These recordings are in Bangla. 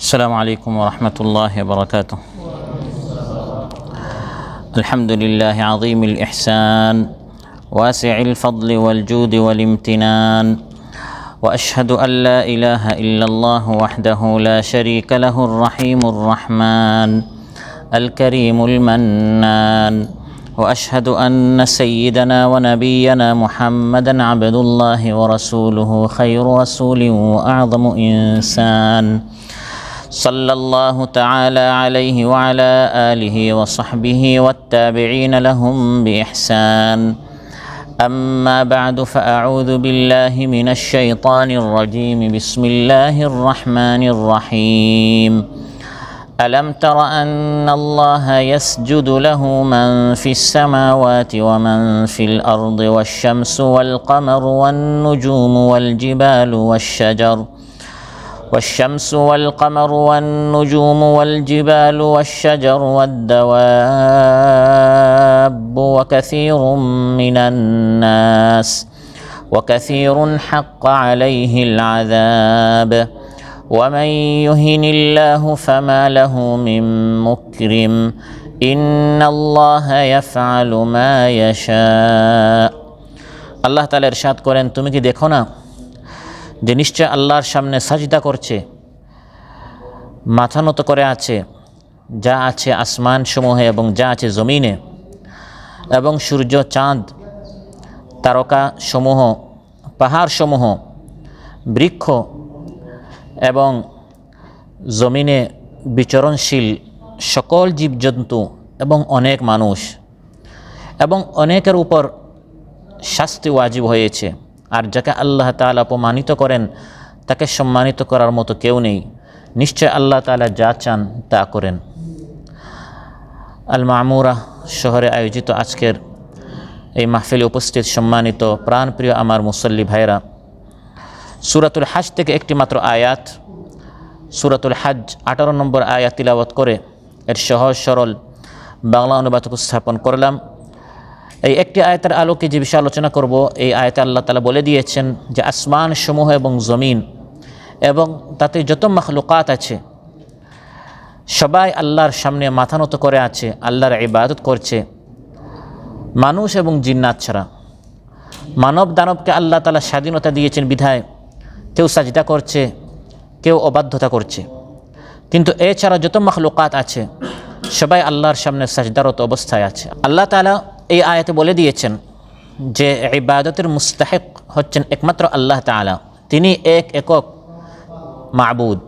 السلام عليكم ورحمة الله وبركاته. الحمد لله عظيم الإحسان واسع الفضل والجود والامتنان، وأشهد أن لا إله إلا الله وحده لا شريك له الرحيم الرحمن الكريم المنان، وأشهد أن سيدنا ونبينا محمدا عبد الله ورسوله خير رسول وأعظم إنسان، صلى الله تعالى عليه وعلى آله وصحبه والتابعين لهم بإحسان. أما بعد فأعوذ بالله من الشيطان الرجيم. بسم الله الرحمن الرحيم. ألم تر أن الله يسجد له من في السماوات ومن في الأرض والشمس والقمر والنجوم والجبال والشجر والدواب وكثير حق عليه العذاب، ومن يهن الله فما له من مكرم، إن الله يفعل ما يشاء। আল্লাহ তাআলা ইরশাদ করেন, তুমি কি দেখো না যে নিশ্চয় আল্লাহর সামনে সাজদা করছে, মাথা নত করে আছে যা আছে আসমান সমূহে এবং যা আছে জমিনে, এবং সূর্য, চাঁদ, তারকা সমূহ, পাহাড় সমূহ, বৃক্ষ এবং জমিনে বিচরণশীল সকল জীবজন্তু এবং অনেক মানুষ, এবং অনেকের উপর শাস্তি ওয়াজিব হয়েছে। আর যাকে আল্লাহ তাআলা অপমানিত করেন তাকে সম্মানিত করার মতো কেউ নেই। নিশ্চয় আল্লাহ তাআলা যা চান তা করেন। আল মামুরা শহরে আয়োজিত আজকের এই মাহফিলে উপস্থিত সম্মানিত প্রাণপ্রিয় আমার মুসল্লি ভাইরা, সূরাতুল হজ থেকে একটি মাত্র আয়াত, সূরাতুল হজ 18 নম্বর আয়াত তিলাওয়াত করে এর সহজ সরল বাংলা অনুবাদ উপস্থাপন করলাম। এই একটি আয়াতের আলোকে যে বিষয় আলোচনা করব, এই আয়াতে আল্লাহ তাআলা বলে দিয়েছেন যে আসমান সমূহ এবং জমিন এবং তাতে যত মাখলুকাত আছে সবাই আল্লাহর সামনে মাথা নত করে আছে, আল্লাহর ইবাদত করছে, মানুষ এবং জিন্নাত ছাড়া। মানব দানবকে আল্লাহ তাআলা স্বাধীনতা দিয়েছেন বিধায় কেউ সাজদা করছে, কেউ অবাধ্যতা করছে, কিন্তু এছাড়া যত মাখলুকাত আছে সবাই আল্লাহর সামনে সাজদারত অবস্থায় আছে। আল্লাহ তাআলা এই আয়াতে বলে দিয়েছেন যে ইবাদতের মুস্তাহিক হচ্ছেন একমাত্র আল্লাহ তাআলা। তিনি একক মাবুদ,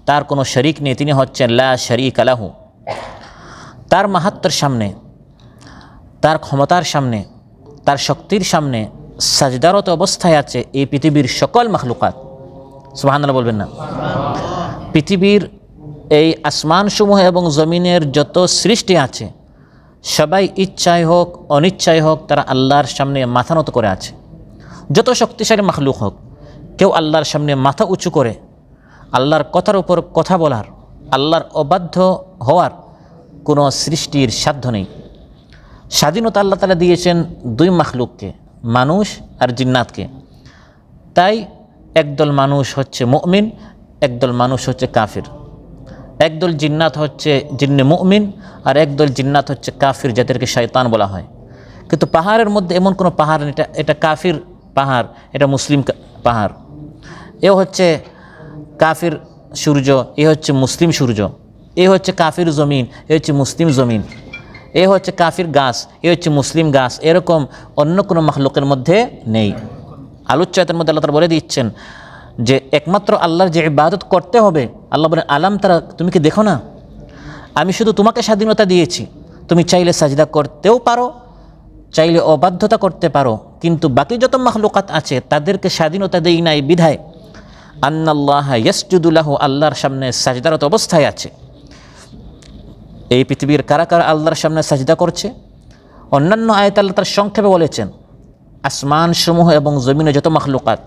তার কোনো শরিক নেই। তিনি হচ্ছেন লা শরীকা লাহু। তার মাহাত্ম্যের সামনে, তার ক্ষমতার সামনে, তার শক্তির সামনে সাজদারত অবস্থায় আছে এই পৃথিবীর সকল মাখলুকাত। সুবহানাল্লাহ বলবেন না? পৃথিবীর এই আসমানসমূহ এবং জমিনের যত সৃষ্টি আছে সবাই ইচ্ছায় হোক অনিচ্ছায় হোক তারা আল্লাহর সামনে মাথা নত করে আছে। যত শক্তিশালী মাখলুক হোক, কেউ আল্লাহর সামনে মাথা উঁচু করে আল্লাহর কথার উপর কথা বলার, আল্লাহর অবাধ্য হওয়ার কোনো সৃষ্টির সাধ্য নেই। স্বাধীনতা আল্লাহ তাআলা দিয়েছেন দুই মাখলুককে, মানুষ আর জিন্নাতকে। তাই একদল মানুষ হচ্ছে মুমিন, একদল মানুষ হচ্ছে কাফির। একদল জিন্নাত হচ্ছে জিন্নে মুমিন, আর একদল জিন্নাত হচ্ছে কাফির, যাদেরকে শয়তান বলা হয়। কিন্তু পাহাড়ের মধ্যে এমন কোনো পাহাড়, এটা কাফির পাহাড়, এটা মুসলিম পাহাড়। এ হচ্ছে কাফির সূর্য, এ হচ্ছে মুসলিম সূর্য। এ হচ্ছে কাফির জমিন, এ হচ্ছে মুসলিম জমিন। এ হচ্ছে কাফির গাছ, এ হচ্ছে মুসলিম গাছ। এরকম অন্য কোনো মাখলুকের মধ্যে নেই। আলোচ্য আয়াতের মধ্যে আল্লাহ তাআলা বলে দিচ্ছেন যে একমাত্র আল্লাহর যে ইবাদত করতে হবে। আল্লাহ বলেন, আলাম তারা, তুমি কি দেখো না আমি শুধু তোমাকে স্বাধীনতা দিয়েছি, তুমি চাইলে সাজদা করতেও পারো, চাইলে অবাধ্যতা করতে পারো, কিন্তু বাকি যত মাখলুকাত আছে তাদেরকে স্বাধীনতা দেই নাই বিধায় আন্নাল্লাহা ইয়াসজুদু লাহু, আল্লাহর সামনে সাজদারত অবস্থায় আছে। এই পৃথিবীর কারা কারা আল্লাহর সামনে সাজদা করছে? অন্যান্য আয়াতে আল্লাহ তার সংক্ষেপে বলেছেন আসমান সমূহ এবং জমিনে যত মাখলুকাত,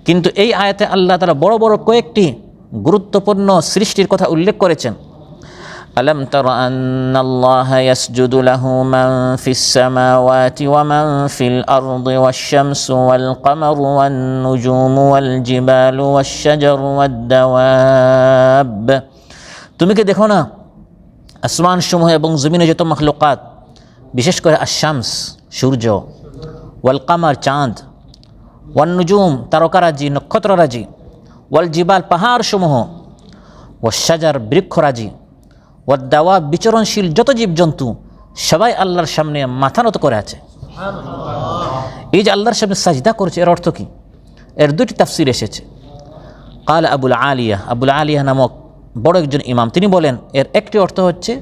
কিন্তু এই আয়াতে আল্লাহ তাআলা বড় বড় কয়েকটি গুরুত্বপূর্ণ সৃষ্টির কথা উল্লেখ করেছেন। ألم تر أن الله يسجد له من في السماوات ومن في الأرض والشمس والقمر والنجوم والجبال والشجر والدواب তুমি কি দেখো না আসমান সমূহ এবং জমিনে যত মখলুকাত, বিশেষ করে আশ-শামস সূর্য, ওয়াল কামার চাঁদ, ওয়ান নুজুম তারকারাজি নক্ষত্ররাজি, ওয়াল জিবাল পাহাড় সমূহ, ওয়াশ শাজার বৃক্ষরাজি, ওয়াদ দাওয়াব বিচরণশীল যত জীবজন্তু সবাই আল্লাহর সামনে মাথা নত করে আছে। এই যে আল্লাহর সামনে সাজদা করছে, এর অর্থ কী? এর দুটি তাফসির এসেছে। কাল আবুল আলিয়া নামক বড় একজন ইমাম তিনি বলেন, এর একটি অর্থ হচ্ছে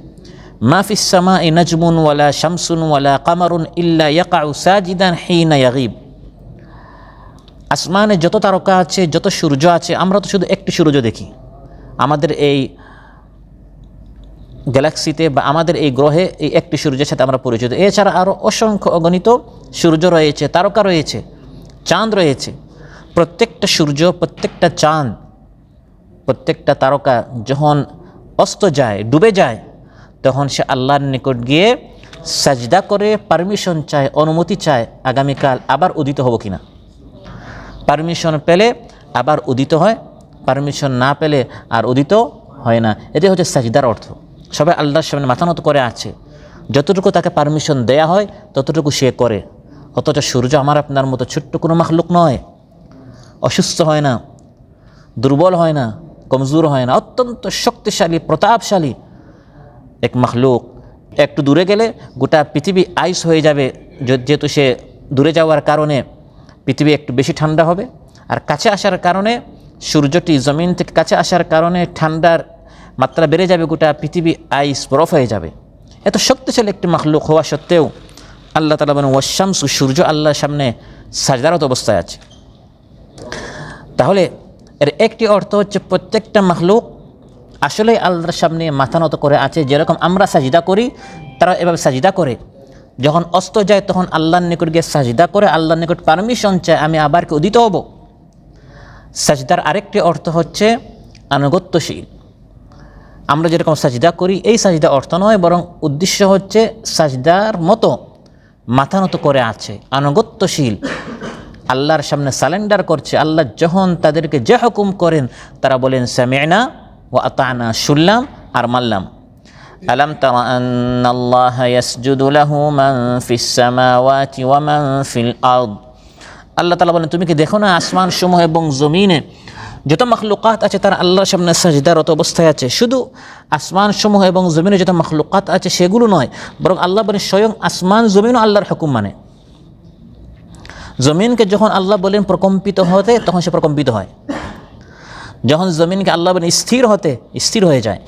মাফিস সামাই নাজমুন ওয়ালা শামসুন ওয়ালা কামারুন ইল্লা ইয়াকাউ সাজিদান হিনা ইয়াগিব। আসমানে যত তারকা আছে, যত সূর্য আছে, আমরা তো শুধু একটি সূর্য দেখি আমাদের এই গ্যালাক্সিতে বা আমাদের এই গ্রহে, এই একটি সূর্যের সাথে আমরা পরিচিত। এছাড়া আরও অসংখ্য অগণিত সূর্য রয়েছে, তারকা রয়েছে, চাঁদ রয়েছে। প্রত্যেকটা সূর্য, প্রত্যেকটা চাঁদ, প্রত্যেকটা তারকা যখন অস্ত যায়, ডুবে যায়, তখন সে আল্লাহর নিকট গিয়ে সাজদা করে পারমিশন চায়, অনুমতি চায় আগামীকাল আবার উদিত হব কিনা। পারমিশন পেলে আবার উদিত হয়, পারমিশন না পেলে আর উদিত হয় না। এটাই হচ্ছে সাজদার অর্থ। সবাই আল্লাহর সামনে মাথা নত করে আছে, যতটুকু তাকে পারমিশন দেয়া হয় ততটুকু সে করে। অথচ সূর্য আমার আপনার মতো ছোট্ট কোনো মাখলুক নয়, অসুস্থ হয় না, দুর্বল হয় না, কমজোর হয় না, অত্যন্ত শক্তিশালী, প্রতাপশালী এক মাখলুক। একটু দূরে গেলে গোটা পৃথিবী আইস হয়ে যাবে, যেহেতু সে দূরে যাওয়ার কারণে পৃথিবী একটু বেশি ঠান্ডা হবে, আর কাছে আসার কারণে সূর্যটি জমিন থেকে কাছে আসার কারণে ঠান্ডার মাত্রা বেড়ে যাবে, গোটা পৃথিবী আইস বরফ হয়ে যাবে। এত শক্তিশালী একটি মাখলুক হওয়া সত্ত্বেও আল্লাহ তাআলা বলেন ওয়াশ-শামসু, সূর্য আল্লাহর সামনে সাজদারত অবস্থায় আছে। তাহলে এর একটি অর্থ হচ্ছে প্রত্যেকটা মাখলুক আসলেই আল্লাহর সামনে মাথা নত করে আছে। যেরকম আমরা সাজদা করি, তারা এভাবে সাজদা করে। যখন অস্ত যায় তখন আল্লাহর নিকট গিয়ে সাজদা করে, আল্লাহর নিকট পারমিশন চায় আমি আবার কি উদিত হব। সাজদার আরেকটি অর্থ হচ্ছে আনুগত্যশীল। আমরা যেরকম সাজদা করি, এই সাজদা অর্থ নয়, বরং উদ্দেশ্য হচ্ছে সাজদার মতো মাথা নত করে আছে, আনুগত্যশীল, আল্লাহর সামনে সালেন্ডার করছে। আল্লাহ যখন তাদেরকে যে হুকুম করেন তারা বলেন সামি'না ওয়া আতা'না, শুনলাম আর মানলাম। আলাম তারা আন্নাল্লাহা ইয়াসজুদু লাহু মান ফিস সামাওয়াতি ওয়া মান ফিল আরদ। আল্লাহ তাআলা বলেন তুমি কি দেখো না আসমান সমূহ এবং জমিনে যত মাখলুকাত আছে তারা আল্লাহর সামনে সাজদারত অবস্থায় আছে। শুধু আসমান সমূহ এবং জমিনে যত মাখলুকাত আছে সেগুলো নয়, বরং আল্লাহ বলেন স্বয়ং আসমান জমিনও আল্লাহর হুকুম মানে। জমিনকে যখন আল্লাহ বলেন প্রকম্পিত হতে, তখন সে প্রকম্পিত হয়। যখন জমিনকে আল্লাহ বলেন স্থির হতে, স্থির হয়ে যায়।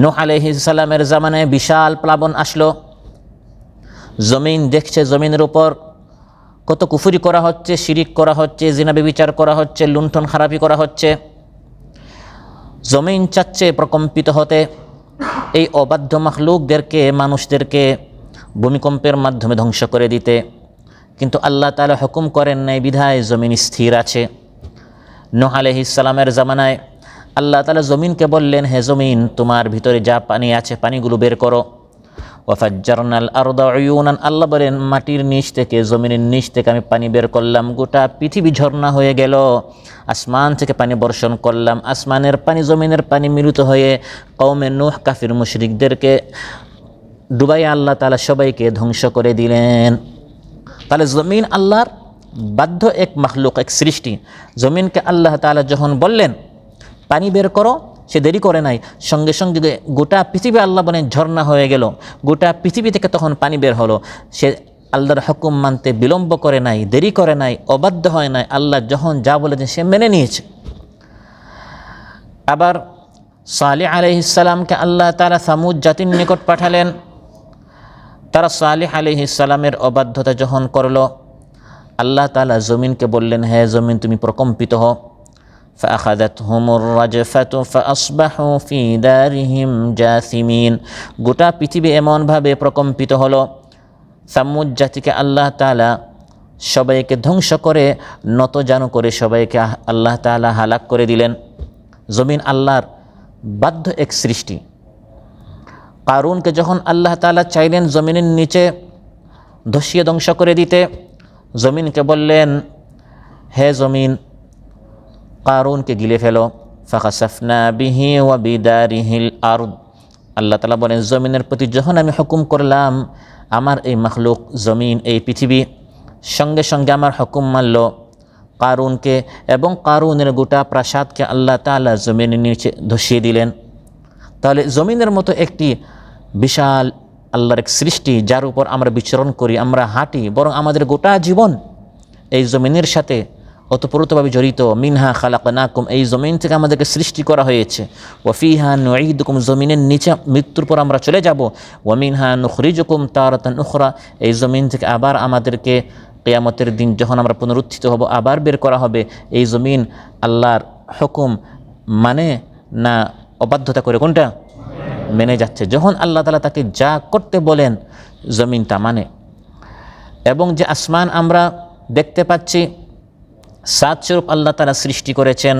নূহ আলাইহিস সালামের জামানায় বিশাল প্লাবন আসলো। জমিন দেখছে জমিনের উপর কত কুফরি করা হচ্ছে, শিরিক করা হচ্ছে, জিনা ব্যভিচার করা হচ্ছে, লুণ্ঠন খারাপি করা হচ্ছে। জমিন চাচ্ছে প্রকম্পিত হতে, এই অবাধ্য মাখলুকদেরকে, মানুষদেরকে ভূমিকম্পের মাধ্যমে ধ্বংস করে দিতে। কিন্তু আল্লাহ তাআলা হুকুম করেন নাই বিধায় জমিন স্থির আছে। নূহ আলাইহিস সালামের জামানায় আল্লাহ তাআলা জমিনকে বললেন, হে জমিন তোমার ভিতরে যা পানি আছে পানিগুলো বের করো। ওয়াফাজ্জারনাল আরদা উয়ুনান, আল্লাহ বলেন মাটির নিচ থেকে, জমিনের নিচ থেকে আমি পানি বের করলাম, গোটা পৃথিবী ঝর্ণা হয়ে গেল। আসমান থেকে পানি বর্ষণ করলাম, আসমানের পানি জমিনের পানি মিলিত হয়ে কওমে নূহ কাফির মুশরিকদেরকে ডুবাই আল্লাহ তাআলা সবাইকে ধ্বংস করে দিলেন। তাহলে জমিন আল্লাহর বাধ্য এক মাখলুক, এক সৃষ্টি। জমিনকে আল্লাহ তাআলা যখন বললেন পানি বের করো, সে দেরি করে নাই, সঙ্গে সঙ্গে গোটা পৃথিবী আল্লাহ বলেন ঝর্ণা হয়ে গেল। গোটা পৃথিবী থেকে তখন পানি বের হলো। সে আল্লাহর হুকুম মানতে বিলম্ব করে নাই, দেরি করে নাই, অবাধ্য হয় নাই। আল্লাহ যখন যা বলেছেন সে মেনে নিয়েছে। আবার সালেহ আলাইহিস সালামকে আল্লাহ তাআলা সামুদ জাতির নিকট পাঠালেন। তারা সালেহ আলাইহিস সালামের অবাধ্যতা যখন করলো, আল্লাহ তাআলা জমিনকে বললেন, হে জমিন তুমি প্রকম্পিত হও। ফাআখাযাতহুমুর রাজফাতু ফাআসবাহু ফি দারিহিম জাসিমিন। গোটা পৃথিবী এমনভাবে প্রকম্পিত হলো, সামুদ জাতিকে আল্লাহ তাআলা সবাইকে ধ্বংস করে, নতজানু করে সবাইকে আল্লাহ তাআলা হালাক করে দিলেন। জমিন আল্লাহর বাধ্য এক সৃষ্টি। কারুনকে যখন আল্লাহ তাআলা চাইলেন জমিনের নিচে ধসিয়ে ধ্বংস করে দিতে, জমিনকে বললেন, হে জমিন কারুনকে গিলে ফেলো। ফাখাসাফনা বিহি ওয়া বিদারিহিল আরদ। আল্লাহ তাআলা বলেন জমিনের প্রতি যখন আমি হুকুম করলাম, আমার এই মখলুক জমিন, এই পৃথিবী সঙ্গে সঙ্গে আমার হুকুম মানল। কারুনকে এবং কারুনের গোটা প্রাসাদকে আল্লাহ তাআলা জমিনের নিচে ধসিয়ে দিলেন। তাহলে জমিনের মতো একটি বিশাল আল্লাহর এক সৃষ্টি, যার উপর আমরা বিচরণ করি, আমরা হাঁটি, বরং আমাদের গোটা জীবন এই জমিনের সাথে ওতপ্রোতভাবে জড়িত। মিনহা খালাকনাকুম, এই জমিন থেকে আমাদেরকে সৃষ্টি করা হয়েছে। ওয়া ফিহা নুঈদুকুম, জমিনের নিচে মৃত্যুর পর আমরা চলে যাব। ওয়া মিনহা নুখরিজুকুম তারাতান উখরা, এই জমিন থেকে আবার আমাদেরকে কিয়ামতের দিন যখন আমরা পুনরুত্থিত হব আবার বের করা হবে। এই জমিন আল্লাহর হুকুম মানে না অবাধ্যতা করে? কোনটা? মেনে যাচ্ছে। যখন আল্লাহ তাআলা তাকে যা করতে বলেন জমিন তা মানে। এবং যে আসমান আমরা দেখতে পাচ্ছি, সাতস্বরূপ আল্লাহ তাআলা সৃষ্টি করেছেন।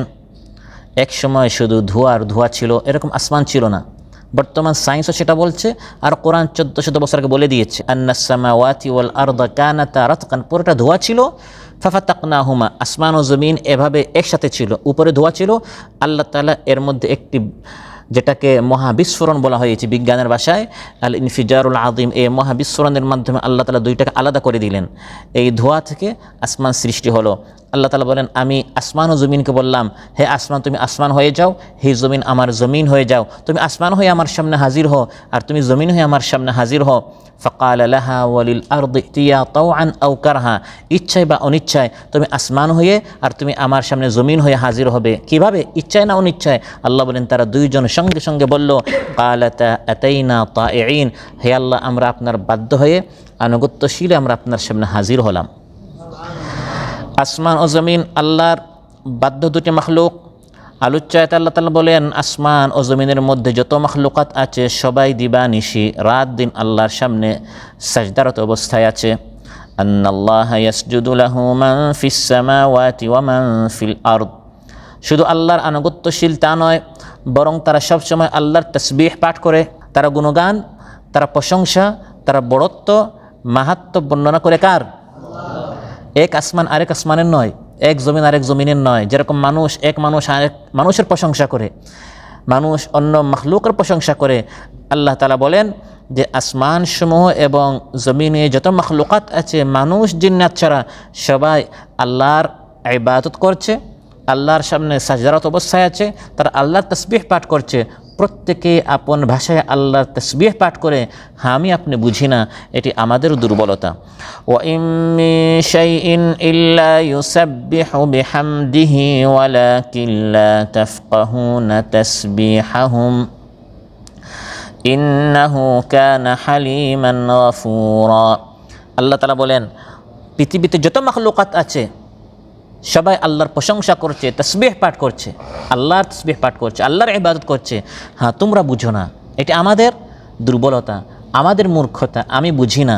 এক সময় শুধু ধোঁয়ার ধোঁয়া ছিল, এরকম আসমান ছিল না। বর্তমান সায়েন্সও সেটা বলছে, আর কোরআন 1400 বছর আগে বলে দিয়েছে, আন্নাস সামাওয়াতি ওয়াল আরদা কানাতা রাতকান, পুরোটা ধোঁয়া ছিল। ফাফাতাকনাহুমা, আসমান ও জমিন এভাবে একসাথে ছিল, উপরে ধোঁয়া ছিল। আল্লাহ তাআলা এর মধ্যে একটি, যেটাকে মহাবিস্ফোরণ বলা হয়েছে বিজ্ঞানের ভাষায়, আল ইনফিজারুল আযীম, এই মহাবিস্ফোরণের মাধ্যমে আল্লাহ তাআলা দুইটাকে আলাদা করে দিলেন। এই ধোঁয়া থেকে আসমান সৃষ্টি হলো। আল্লাহ তাআলা বলেন, আমি আসমান ও জমিনকে বললাম, হে আসমান তুমি আসমান হয়ে যাও, হে জমিন আমার জমিন হয়ে যাও। তুমি আসমান হয়ে আমার সামনে হাজির হও, আর তুমি জমিন হয়ে আমার সামনে হাজির হও। ফাকাল লাহা ওয়ালিল আরদি ইতিয়া তাওআন আও কারহা, ইচ্ছায় বা অনিচ্ছায় তুমি আসমান হয়ে আর তুমি আমার সামনে জমিন হয়ে হাজির হবে। কিভাবে? ইচ্ছায় না অনিচ্ছায়? আল্লাহ বলেন তারা দুইজন সঙ্গে সঙ্গে বলল, কালাতা আতাইনা তাইঈন, হে আল্লাহ আমরা আপনার বাধ্য হয়ে আনুগত্যশীল আমরা আপনার সামনে হাজির হলাম। আসমান ও জমিন আল্লাহর বাধ্য দুটি মখলুক। আলোচ্যায়তে আল্লাহ তাআলা বলেন, আসমান ও জমিনের মধ্যে যত মখলুকাত আছে সবাই দিবানিশি রাত দিন আল্লাহর সামনে সাজদারত অবস্থায় আছে। আন্নাল্লাহা ইয়াসজুদু লাহু মান ফিস সামাওয়াতি ওয়া মান ফিল আরদ, শুধু আল্লাহর আনুগত্যশীল তা নয়, বরং তারা সবসময় আল্লাহর তাসবিহ পাঠ করে, তারা গুণগান, তারা প্রশংসা, তারা বড়ত্ব, মাহাত্ম্য বর্ণনা করে কার? এক আসমান আরেক আসমানের নয়, এক জমিন আরেক জমিনের নয়। যেরকম মানুষ, এক মানুষ আরেক মানুষের প্রশংসা করে, মানুষ অন্য মখলুকের প্রশংসা করে, আল্লাহ তাআলা বলেন যে আসমান সমূহ এবং জমিনে যত মখলুকাত আছে, মানুষ জিন্নাত ছাড়া সবাই আল্লাহর ইবাদত করছে, আল্লাহর সামনে সাজদারত অবস্থায় আছে, তারা আল্লাহর তাসবিহ পাঠ করছে। প্রত্যেকে আপন ভাষায় আল্লাহর তাসবিহ পাঠ করে। হ্যাঁ, আমি আপনি বুঝি না, এটি আমাদের দুর্বলতা। ওয়া ইম মিন শাইইন ইল্লা ইউসাব্বিহু বিহামদিহি ওয়ালাকিন লা তাফকাহুনা তাসবিহাহুম ইন্নাহু কানা হালিমান গফুরা। আল্লাহ তাআলা বলেন, পৃথিবীতে যত মাখলুকাত আছে সবাই আল্লাহর প্রশংসা করছে, তাসবিহ পাঠ করছে, আল্লাহর তাসবিহ পাঠ করছে, আল্লাহর ইবাদত করছে। হ্যাঁ, তোমরা বুঝো না, এটি আমাদের দুর্বলতা, আমাদের মূর্খতা, আমি বুঝি না,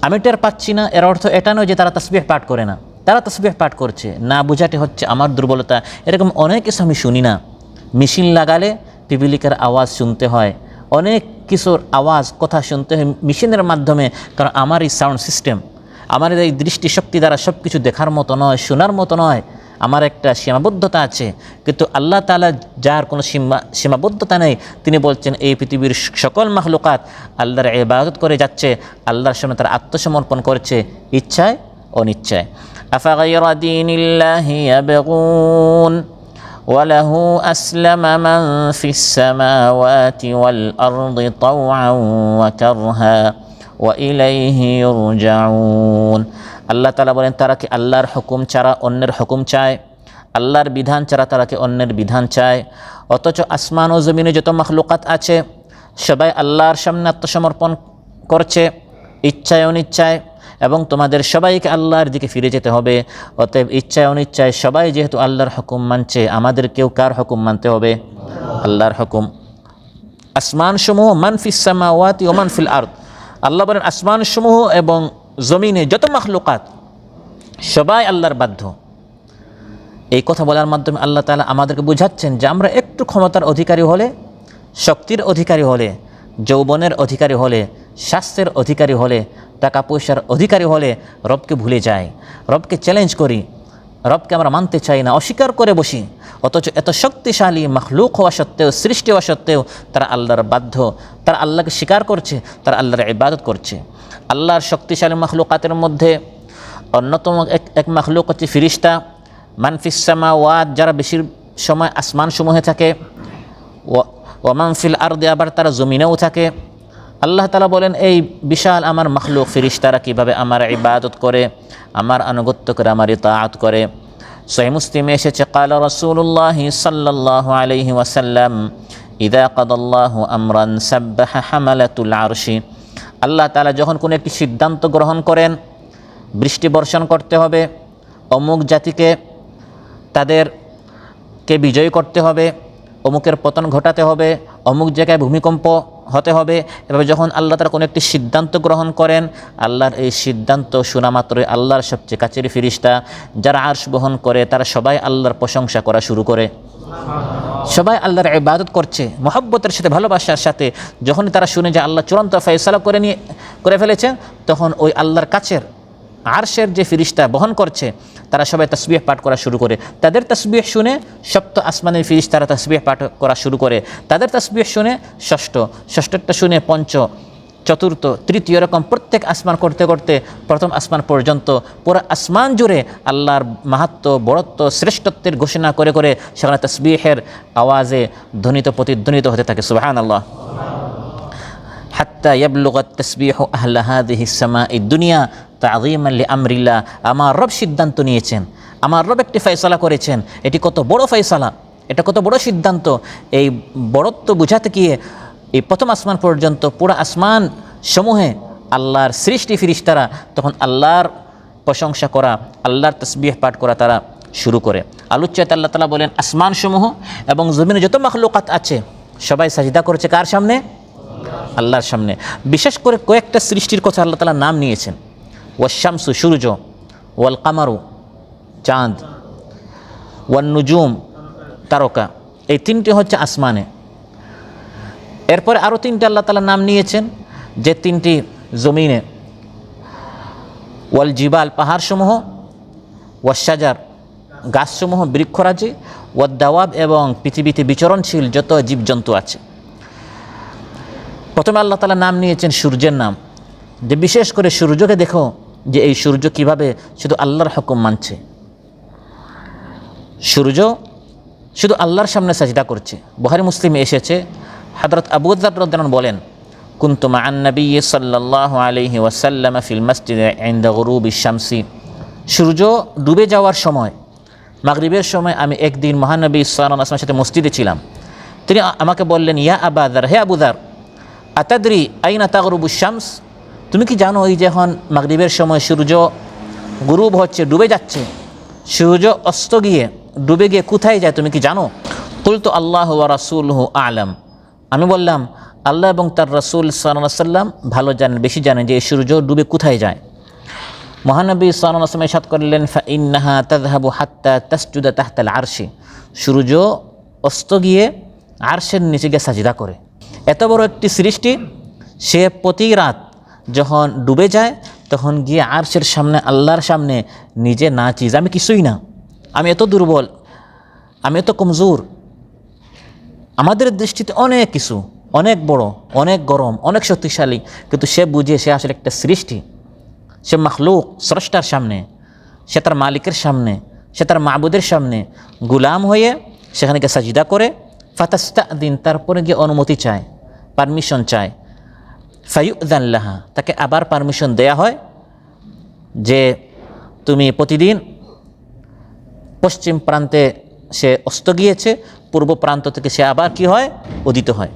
আমি টের পাচ্ছি না। এর অর্থ এটা নয় যে তারা তাসবিহ পাঠ করে না, তারা তাসবিহ পাঠ করছে, না বুঝাটি হচ্ছে আমার দুর্বলতা। এরকম অনেক কিছু আমি শুনি না। মেশিন লাগালে পিপিলিকার আওয়াজ শুনতে হয়, অনেক কিছুর আওয়াজ কথা শুনতে হয় মেশিনের মাধ্যমে, কারণ আমার এই সাউন্ড সিস্টেম, আমার এই দৃষ্টিশক্তি দ্বারা সব কিছু দেখার মতো নয়, শোনার মতো নয়, আমার একটা সীমাবদ্ধতা আছে। কিন্তু আল্লাহ তাআলা যার কোনো সীমাবদ্ধতা নেই, তিনি বলছেন এই পৃথিবীর সকল মাখলুকাত আল্লাহর ইবাদত করে যাচ্ছে, আল্লাহর সামনে তারা আত্মসমর্পণ করছে, ইচ্ছায় অনিচ্ছায়। আফাগায়রা দীনিল্লাহি ইয়াবগুন ওয়ালাহু আসলামা মান ফিস সামাওয়াতি ওয়াল আরদি তাওআন ওয়া কারহা ওয়া ইলাইহি ইরজাউন। আল্লাহ তাআলা বলেন, তারা কি আল্লাহর হুকুম ছাড়া অন্যের হুকুম চায়? আল্লাহর বিধান ছাড়া তারা কি অন্যের বিধান চায়? অথচ আসমান ও জমিনে যত মাখলুকাত আছে সবাই আল্লাহর সামনে আত্মসমর্পণ করছে, ইচ্ছায় অনিচ্ছায়, এবং তোমাদের সবাইকে আল্লাহর দিকে ফিরে যেতে হবে। অতএব ইচ্ছায় অনিচ্ছায় সবাই যেহেতু আল্লাহর হুকুম মানছে, আমাদেরকেও কার হুকুম মানতে হবে? আল্লাহর হুকুম। আসমান সমূহ মান ফিস সামাওয়াতি ওয়া মান ফিল আরদ, আল্লাহ বলেন আসমান সমূহ এবং জমিনে যত মাখলুকাত সবাই আল্লাহর বাধ্য। এই কথা বলার মাধ্যমে আল্লাহ তাআলা আমাদেরকে বুঝাচ্ছেন যে আমরা একটু ক্ষমতার অধিকারী হলে, শক্তির অধিকারী হলে, যৌবনের অধিকারী হলে, স্বাস্থ্যের অধিকারী হলে, টাকা পয়সার অধিকারী হলে রবকে ভুলে যাই, রবকে চ্যালেঞ্জ করি, রবকে আমরা মানতে চাই না, অস্বীকার করে বসি, অথচ এত শক্তিশালী মখলুক হওয়া সত্ত্বেও, সৃষ্টি হওয়া সত্ত্বেও তারা আল্লাহর বাধ্য, তারা আল্লাহকে স্বীকার করছে, তারা আল্লাহর ইবাদত করছে। আল্লাহর শক্তিশালী মখলুকাতের মধ্যে অন্যতম এক মখলুক হচ্ছে ফিরিস্তা, মানফিস সামাওয়াত, যারা বেশির সময় আসমানসমূহে থাকে, ওয়ামান ফিল আরদি, আবার তারা জমিনেও থাকে। আল্লাহ তাআলা বলেন এই বিশাল আমার মখলুক ফিরিস্তারা কীভাবে আমার ইবাদত করে, আমার আনুগত্য করে, আমার ইতাআত করে। সহিহ মুসলিমে এসেছে ক্বালা রাসূলুল্লাহ সাল্লাল্লাহু আলাইহি ওয়াসাল্লাম ইযা কাদাল্লাহু আমরান সাব্বাহা হামালাতুল আরশি। আল্লাহ তাআলা যখন কোনো একটি সিদ্ধান্ত গ্রহণ করেন, বৃষ্টি বর্ষণ করতে হবে, অমুক জাতিকে তাদেরকে বিজয় করতে হবে, অমুকের পতন ঘটাতে হবে, অমুক জায়গায় ভূমিকম্প হতে হবে, এভাবে যখন আল্লাহ তাআলা কোনো একটি সিদ্ধান্ত গ্রহণ করেন, আল্লাহর এই সিদ্ধান্ত শোনা মাত্রই আল্লাহর সবচেয়ে কাছের ফিরিস্তা যারা আরশ বহন করে তারা সবাই আল্লাহর প্রশংসা করা শুরু করে। সবাই আল্লাহর ইবাদত করছে মহব্বতের সাথে, ভালোবাসার সাথে। যখনই তারা শুনে যে আল্লাহ চূড়ান্ত ফয়সালা করে ফেলেছেন, তখন ওই আল্লাহর কাছের আরশের যে ফিরিস্তা বহন করছে তারা সবাই তাসবিহ পাঠ করা শুরু করে। তাদের তাসবিহ শুনে সপ্ত আসমানের ফিরিস্তারা তাসবিহ পাঠ করা শুরু করে। তাদের তাসবিহ শুনে ষষ্ঠ, ষষ্ঠটা শুনে পঞ্চ, চতুর্থ, তৃতীয়, এরকম প্রত্যেক আসমান করতে করতে প্রথম আসমান পর্যন্ত পুরো আসমান জুড়ে আল্লাহর মাহাত্ম্য, বড়ত্ব, শ্রেষ্ঠত্বের ঘোষণা করে করে সেখানে তাসবিহের আওয়াজে ধ্বনিত প্রতিধ্বনিত হতে থাকে। সুবহানাল্লাহ। হাত্তা ইয়াবলুগা তাসবিহু আহলা হাযিহিস সামাঈদ দুনিয়া তাযীমান লিআমরিল্লাহ। আমার রব সিদ্ধান্ত নিয়েছেন, আমার রব একটি ফয়সালা করেছেন। এটি কত বড় ফয়সালা, এটা কত বড় সিদ্ধান্ত। এই বড়ত্ব বুঝাতে গিয়ে এই প্রথম আসমান পর্যন্ত পুরো আসমান সমূহে আল্লাহর সৃষ্টি ফিরিস্তারা তখন আল্লাহর প্রশংসা করা, আল্লাহর তাসবিহ পাঠ করা তারা শুরু করে। আলোচ্যাতে আল্লাহ তাআলা বলেন আসমান সমূহ এবং জমিনে যত মাখলুকাত আছে সবাই সাজদা করেছে কার সামনে? আল্লাহর সামনে। বিশেষ করে কয়েকটা সৃষ্টির কথা আল্লাহ তাআলা নাম নিয়েছেন। ওয়াশ-শামসু সূর্য, ওয়াল কামারু চাঁদ, ওয়ান নুজুম তারকা, এই তিনটি হচ্ছে আসমানে। এরপরে আরও তিনটি আল্লাহ তাআলা নাম নিয়েছেন যে তিনটি জমিনে। ওয়াল জিবাল পাহাড়সমূহ, ওয়াশ-শাজার গাছসমূহ বৃক্ষরাজি, ওয়াদ দাওয়াব এবং পৃথিবীতে বিচরণশীল যত জীবজন্তু আছে। প্রথমে আল্লাহ তাআলা নাম নিয়েছেন সূর্যের নাম, যে বিশেষ করে সূর্যকে দেখো যে এই সূর্য কিভাবে শুধু আল্লাহর হুকুম মানছে। সূর্য শুধু আল্লাহর সামনে সাজদা করছে। বুখারী মুসলিমে এসেছে হযরত আবু যর রাদিয়াল্লাহু আনহু বলেন কুনতু মা'আন নবী সাল্লাল্লাহু আলাইহি ওয়াসাল্লাম ফিল মসজিদে ইনদা গুরুবিশ শামসি। সূর্য ডুবে যাওয়ার সময়, মাগরিবের সময় আমি একদিন মহানবী সাল্লাল্লাহু আলাইহি ওয়াসাল্লামের সাথে মসজিদে ছিলাম। তিনি আমাকে বললেন ইয়া আবা যর, হে আবু যর, আতাদরি আইনা তাগরুবুশ শামস, তুমি কি জানো এই যখন মাগরিবের সময় সূর্য গুরুব হচ্ছে, ডুবে যাচ্ছে, সূর্য অস্ত গিয়ে ডুবে গিয়ে কোথায় যায় তুমি কি জানো? কুলতু আল্লাহু ওয়া রাসূলুহু আ'লাম। আমি বললাম আল্লাহ এবং তার রাসূল সাল্লাল্লাহু আলাইহি ওয়াসাল্লাম ভালো জানেন, বেশি জানেন যে এই সূর্য ডুবে কোথায় যায়। মহানবী সাল্লাল্লাহু আলাইহি ওয়াসাল্লাম ইরশাদ করলেন ফা ইন্নাহা তাযহাবু হাত্তা তাসজুদা তাহতাল আরশি। সূর্য অস্ত গিয়ে আরশের নিচে গিয়ে সাজদা করে। এত বড় একটি সৃষ্টি, সে প্রতি রাত যখন ডুবে যায় তখন গিয়ে আরশের সামনে, আল্লাহর সামনে নিজে নাচিজ, আমি কিছুই না, আমি এত দুর্বল, আমি এত কমজোর, আমাদের দৃষ্টিতে অনেক কিছু, অনেক বড়, অনেক গরম, অনেক শক্তিশালী, কিন্তু সে বুঝে সে আসলে একটা সৃষ্টি, সে মখলুক, স্রষ্টার সামনে, সে তার মালিকের সামনে, সে তার মাবুদের সামনে গুলাম হয়ে সেখানে গিয়ে সাজদা করে। ফাতাস্তাদিন, তারপরে গিয়ে অনুমতি চায়, পারমিশন চায়। ফায়ুযান লাহা, তাকে আবার পারমিশন দেয়া হয় যে তুমি প্রতিদিন পশ্চিম প্রান্তে সে অস্ত গিয়েছে, পূর্ব প্রান্ত থেকে সে আবার কি হয়? উদিত হয়।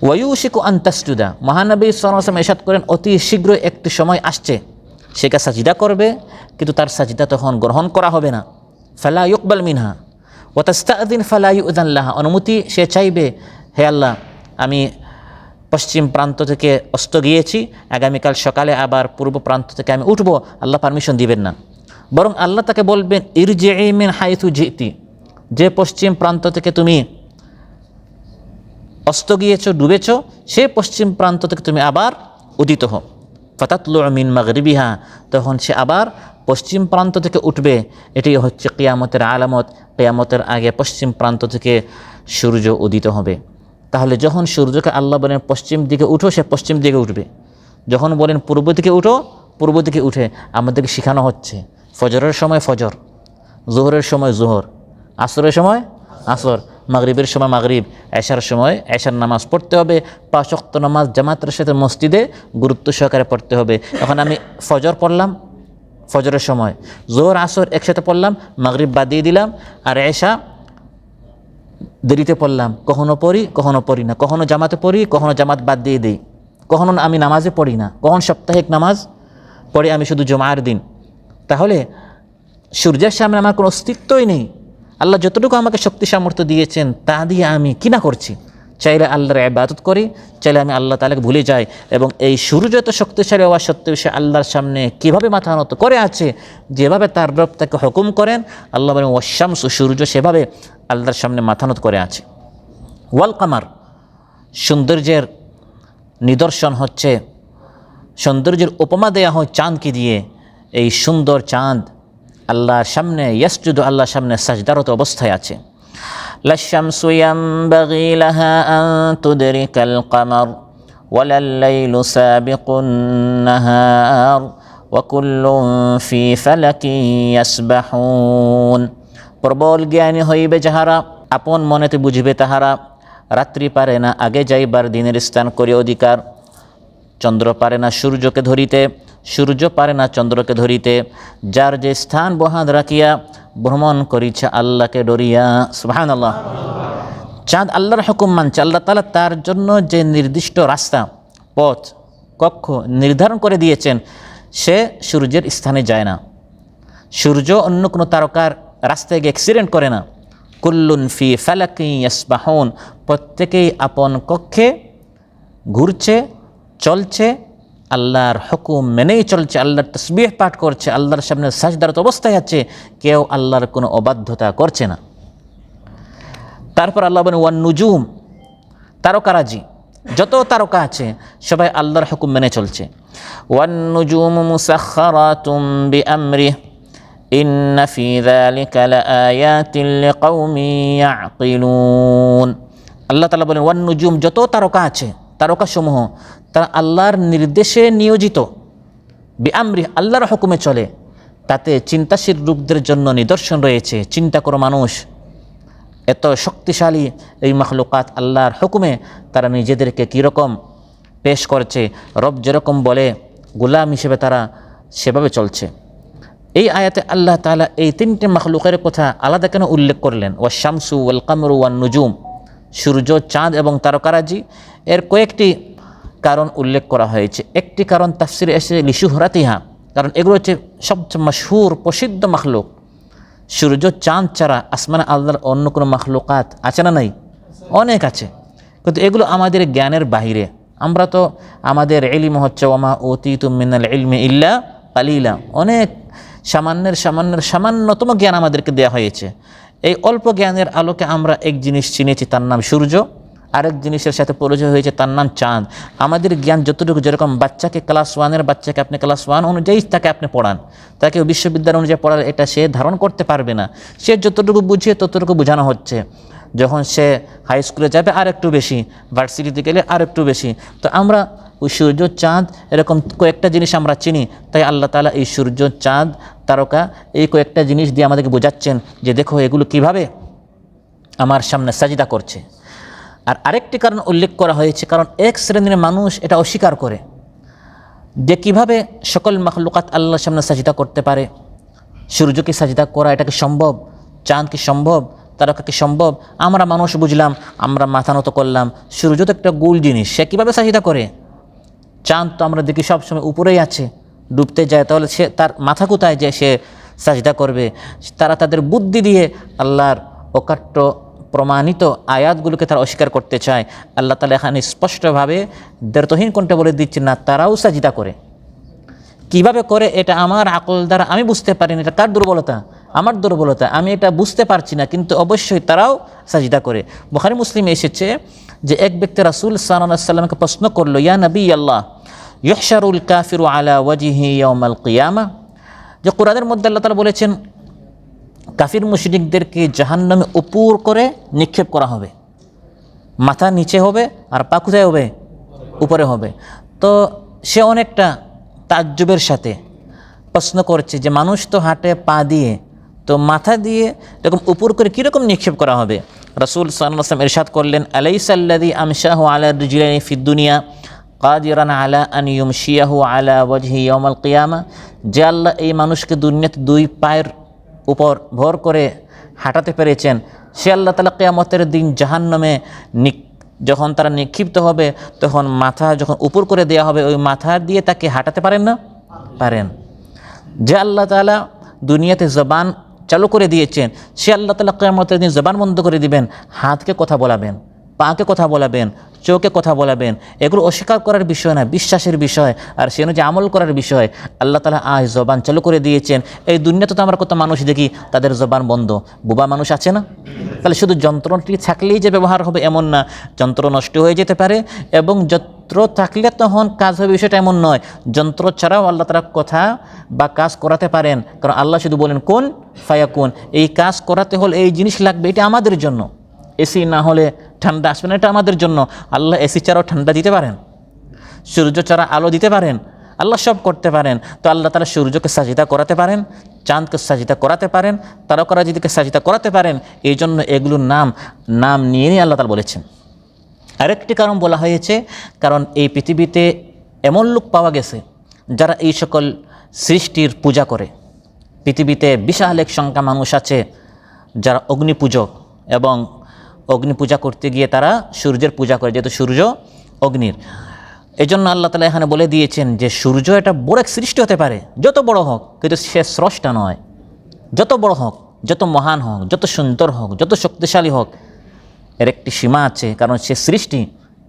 ওয়ায়ুশিকু আন তাসজুদা, মহানবী সাল্লাল্লাহু আলাইহি ওয়াসাল্লাম ইরশাদ করেন অতি শীঘ্রই একটি সময় আসছে সে কা সাজদা করবে, কিন্তু তার সাজদা তখন গ্রহণ করা হবে না। ফালা ইউকবাল মিনহা ওয়া তাস্তাদিন ফালা ইউযান লাহা, অনুমতি সে চাইবে, হে আল্লাহ আমি পশ্চিম প্রান্ত থেকে অস্ত গিয়েছি, আগামীকাল সকালে আবার পূর্ব প্রান্ত থেকে আমি উঠব, আল্লাহ পারমিশন দিবেন না। বরং আল্লাহ তাকে বলবেন ইরজিই মিন হাইথু জিতি, যে পশ্চিম প্রান্ত থেকে তুমি অস্ত গিয়েছো, ডুবেছো, সে পশ্চিম প্রান্ত থেকে তুমি আবার উদিত হও। ফাতাতলু মিন মাগরিবিহা, তখন সে আবার পশ্চিম প্রান্ত থেকে উঠবে, এটি হচ্ছে কিয়ামতের আলামত। কিয়ামতের আগে পশ্চিম প্রান্ত থেকে সূর্য উদিত হবে। তাহলে যখন সূর্যকে আল্লাহ বলেন পশ্চিম দিকে উঠো, সে পশ্চিম দিকে উঠবে। যখন বলেন পূর্ব দিকে উঠো, পূর্ব দিকে উঠে আমাদেরকে শেখানো হচ্ছে ফজরের সময় ফজর, জোহরের সময় জোহর, আসরের সময় আসর, মাগরিবের সময় মাগরিব, এশার সময় এশার নামাজ পড়তে হবে। 5 ওয়াক্ত নামাজ জামাতের সাথে মসজিদে গুরুত্ব সহকারে পড়তে হবে। এখন আমি ফজর পড়লাম ফজরের সময়, জোহর আসর একসাথে পড়লাম, মাগরিব বাদ দিয়ে দিলাম, আর এশা দেরিতে পড়লাম। কখনো পড়ি কখনো পড়ি না, কখনো জামাতে পড়ি কখনো জামাত বাদ দিয়ে দিই, কখনো আমি নামাজে পড়ি না, কখন সাপ্তাহিক নামাজ পড়ি আমি শুধু জুমার দিন। তাহলে সূর্যের সামনে আমার কোনো অস্তিত্বই নেই। আল্লাহ যতটুকু আমাকে শক্তি সামর্থ্য দিয়েছেন তা দিয়ে আমি কি না করছি। চাইলে আল্লাহর ইবাদত করি, চাইলে আমি আল্লাহ তাআলাকে ভুলে যাই। এবং এই সূর্য এত শক্তিশালী হওয়া সত্ত্বেও সে আল্লাহর সামনে কীভাবে মাথা নত করে আছে, যেভাবে তার রব তাকে হুকুম করেন, আল্লাহ বলেন ওয়াশ-শামসু, সূর্য সেভাবে আল্লাহর সামনে মাথা নত করে আছে। ওয়াল কামার, সৌন্দর্যের নিদর্শন হচ্ছে, সৌন্দর্যের উপমা দেয়া হয় চাঁদকে দিয়ে। এই সুন্দর চাঁদ আল্লাহর সামনে ইয়াসজুদু, আল্লাহর সামনে সাজদারত অবস্থায় আছে। লাশ-শামসু ইয়ানবাগি লাহা আন তুদরিকাল কামার ওয়ালাল লাইলু সাবিকুন নাহার ওয়া কুল্লুন ফি ফালাকিন ইয়াসবাহুন। প্রবল জ্ঞানী হইবে যাহারা, আপন মনেতে বুঝিবে তাহারা। রাত্রি পারে না আগে যাইবার, দিনের স্থান করে অধিকার। চন্দ্র পারে না সূর্যকে ধরিতে, সূর্য পারে না চন্দ্রকে ধরিতে। যার যে স্থান বহাদ রাখিয়া ভ্রমণ করিছে আল্লাহকে ডরিয়া। সুবহানাল্লাহ। চাঁদ আল্লাহর হুকুম মানছে। আল্লাহ তাআলা তার জন্য যে নির্দিষ্ট রাস্তা, পথ, কক্ষ নির্ধারণ করে দিয়েছেন, সে সূর্যের স্থানে যায় না। সূর্য অন্য কোনো তারকার রাস্তায় গিয়ে অ্যাক্সিডেন্ট করে না। কুল্লুন ফি ফালাকিন ইয়াসবাহুন, প্রত্যেকেই আপন কক্ষে ঘুরছে, চলছে, আল্লাহর হুকুম মেনেই চলছে, আল্লাহর তাসবিহ পাঠ করছে, আল্লাহর সামনে সাজদারত অবস্থায় আছে, কেউ আল্লাহর কোনো অবাধ্যতা করছে না। তারপর আল্লাহ বলেন ওয়ান নুজুম, তারকারাজি, যত তারকা আছে সবাই আল্লাহর হুকুম মেনে চলছে। ওয়ান নুজুমু মুসাখখারাতুম বিআমরিহি ইন্না ফি যালিকা লাআয়াতিন লিকাউমিন ইয়াকিলুন। আল্লাহ তাআলা বলেন ওয়ান নুজুম, যত তারকা আছে, তারকাসমূহ তারা আল্লাহর নির্দেশে নিয়োজিত, বিআমরিহি, আল্লাহর হুকুমে চলে। তাতে চিন্তাশীল লোকদের জন্য নিদর্শন রয়েছে। চিন্তা করো মানুষ, এত শক্তিশালী এই মাখলুকাত আল্লাহর হুকুমে তারা নিজেদেরকে কীরকম পেশ করছে। রব যেরকম বলে গোলাম হিসেবে তারা সেভাবে চলছে। এই আয়াতে আল্লাহ তাআলা এই 3টে মাখলুকের কথা আলাদা কেন উল্লেখ করলেন? ওয়াশ শামসু ওয়াল কামরু ওয়ান নুজুম, সূর্য, চাঁদ এবং তারকারাজি। এর কয়েকটি কারণ উল্লেখ করা হয়েছে। একটি কারণ তাফসিরে এসে লিশুহরাতিহা, কারণ এগুলো হচ্ছে সবচেয়ে মশহুর প্রসিদ্ধ মাখলুক। সূর্য চাঁদ ছাড়া আসমানে আল্লাহর অন্য কোনো মাখলুকাত আছে না? নাই, অনেক আছে, কিন্তু এগুলো আমাদের জ্ঞানের বাহিরে। আমরা তো, আমাদের ইলম হচ্ছে ওয়ামা উতীতুম মিনাল ইলমি ইল্লা কালিলা, অনেক সামান্যতম জ্ঞান আমাদেরকে দেওয়া হয়েছে। এই অল্প জ্ঞানের আলোকে আমরা এক জিনিস চিনেছি, তার নাম সূর্য। আরেক জিনিসের সাথে পরিচয় হয়েছে, তার নাম চাঁদ। আমাদের জ্ঞান যতটুকু, যেরকম বাচ্চাকে ক্লাস 1-এর বাচ্চাকে আপনি ক্লাস 1 অনুযায়ী তাকে আপনি পড়ান, তাকে বিশ্ববিদ্যালয় অনুযায়ী পড়ালে এটা সে ধারণ করতে পারবে না। সে যতটুকু বুঝে ততটুকু বোঝানো হচ্ছে। যখন সে হাই স্কুলে যাবে আর একটু বেশি, ভার্সিটিতে গেলে আর একটু বেশি। তো আমরা ওই সূর্য, চাঁদ, এরকম কয়েকটা জিনিস আমরা চিনি। তাই আল্লাহ তাআলা এই সূর্য, চাঁদ, তারকা, এই কয়েকটা জিনিস দিয়ে আমাদেরকে বোঝাচ্ছেন যে দেখো এগুলো কিভাবে আমার সামনে সাজদা করছে। আর আরেকটি কারণ উল্লেখ করা হয়েছে, কারণ এক শ্রেণীর মানুষ এটা অস্বীকার করে যে কিভাবে সকল মাখলুকাত আল্লাহর সামনে সাজদা করতে পারে। সূর্যকে সাজদা করা এটা কি সম্ভব? চাঁদ কি সম্ভব? তারকা কি সম্ভব? আমরা মানুষ বুঝলাম, আমরা মাথা নত করলাম। সূর্য তো একটা গোল জিনিস, সে কীভাবে সাজদা করে? চাঁদ তো আমরা দেখি সবসময় উপরেই আছে, ডুবতে যায়, তাহলে সে তার মাথা কোথায় যে সে সাজদা করবে? তারা তাদের বুদ্ধি দিয়ে আল্লাহর অকাট্য প্রমাণিত আয়াতগুলোকে তারা অস্বীকার করতে চায়। আল্লাহ তাআলা এখানে স্পষ্টভাবে দ্ব্যর্থহীন কণ্ঠে বলে দিচ্ছে, না, তারাও সাজদা করে। কিভাবে করে এটা আমার আকল দ্বারা আমি বুঝতে পারি না। এটা কার দুর্বলতা? আমার দুর্বলতা, আমি এটা বুঝতে পারছি না, কিন্তু অবশ্যই তারাও সাজদা করে। বুখারী মুসলিমে এসেছে যে এক ব্যক্তি রাসূল সাল্লাল্লাহু আলাইহি ওয়াসাল্লামকে প্রশ্ন করলো, ইয়া নবী আল্লাহ, ইউহশারুল কাফিরু আলা ওয়াজহি ইয়াউমাল কিয়ামা, যে কোরআনের মধ্যে আল্লাহ তাআলা বলেছেন কাফির মুশরিকদেরকে জাহান্নামে উপর করে নিক্ষেপ করা হবে, মাথা নিচে হবে আর পা কোথায় হবে? উপরে হবে। তো সে অনেকটা তাজ্জুবের সাথে প্রশ্ন করছে যে মানুষ তো হাঁটে পা দিয়ে, তো মাথা দিয়ে এরকম উপর করে কীরকম নিক্ষেপ করা হবে? রাসূল সাল্লাল্লাহু আলাইহি ওয়াসাল্লাম ইরশাদ করলেন, আলাইসাল্লাযী আমশাহু আলা রিজলাইনি ফিদ দুনিয়া কাদিরান আলা আন ইউমশিয়াহু আলা ওয়াজহি ইয়াউমাল কিয়ামা। যে আল্লাহ এই মানুষকে দুনিয়াতে দুই পায়ের উপর ভর করে হাঁটাতে পেরেছেন, সে আল্লাহ তাআলা কিয়ামতের দিন জাহান্নামে যখন তারা নিক্ষিপ্ত হবে তখন মাথা যখন উপর করে দেওয়া হবে ওই মাথা দিয়ে তাকে হাঁটাতে পারেন না? পারেন। যে আল্লাহ তাআলা দুনিয়াতে জবান চালু করে দিয়েছেন, সে আল্লাহ তাআলা কিয়ামতের দিন জবান বন্ধ করে দিবেন। হাতকে কথা বলাবেন, পাকে কথা বলাবেন, চোখে কথা বলাবেন। এগুলো অস্বীকার করার বিষয় না, বিশ্বাসের বিষয়, আর সে অনুযায়ী আমল করার বিষয়। আল্লাহ তাআলা আজ জবান চালু করে দিয়েছেন। এই দুনিয়াতে তো আমরা কত মানুষ দেখি তাদের জবান বন্ধ, বোবা মানুষ আছে না? তাহলে শুধু যন্ত্রটি থাকলেই যে ব্যবহার হবে এমন না, যন্ত্র নষ্ট হয়ে যেতে পারে, এবং যন্ত্র থাকলে তখন কাজ হবে বিষয়টা এমন নয়। যন্ত্র ছাড়াও আল্লাহ তাআলা কথা বা কাজ করাতে পারেন, কারণ আল্লাহ শুধু বলেন কুন ফায়াকুন। এই কাজ করাতে হলে এই জিনিস লাগবে, এটা আমাদের জন্য। এসি না হলে ঠান্ডা আসবে না, এটা আমাদের জন্য। আল্লাহ এসি ছাড়াও ঠান্ডা দিতে পারেন, সূর্য ছাড়া আলো দিতে পারেন, আল্লাহ সব করতে পারেন। তো আল্লাহ তাআলা সূর্যকে সাজদা করাতে পারেন, চাঁদকে সাজদা করাতে পারেন, তারকারাজিকে সাজদা করাতে পারেন। এই জন্য এগুলোর নাম নিয়ে নিয়ে আল্লাহ তাআলা বলেছেন। আরেকটি কারণ বলা হয়েছে, কারণ এই পৃথিবীতে এমন লোক পাওয়া গেছে যারা এই সকল সৃষ্টির পূজা করে। পৃথিবীতে বিশাল এক সংখ্যা মানুষ আছে যারা অগ্নিপূজক, এবং অগ্নি পূজা করতে গিয়ে তারা সূর্যের পূজা করে, যেহেতু সূর্য অগ্নির। এই জন্য আল্লাহ তাআলা এখানে বলে দিয়েছেন যে সূর্য এটা বড় এক সৃষ্টি হতে পারে, যত বড় হোক, কিন্তু সে স্রষ্টা নয়। যত বড় হোক, যত মহান হোক, যত সুন্দর হোক, যত শক্তিশালী হোক, এর একটি সীমা আছে, কারণ সে সৃষ্টি।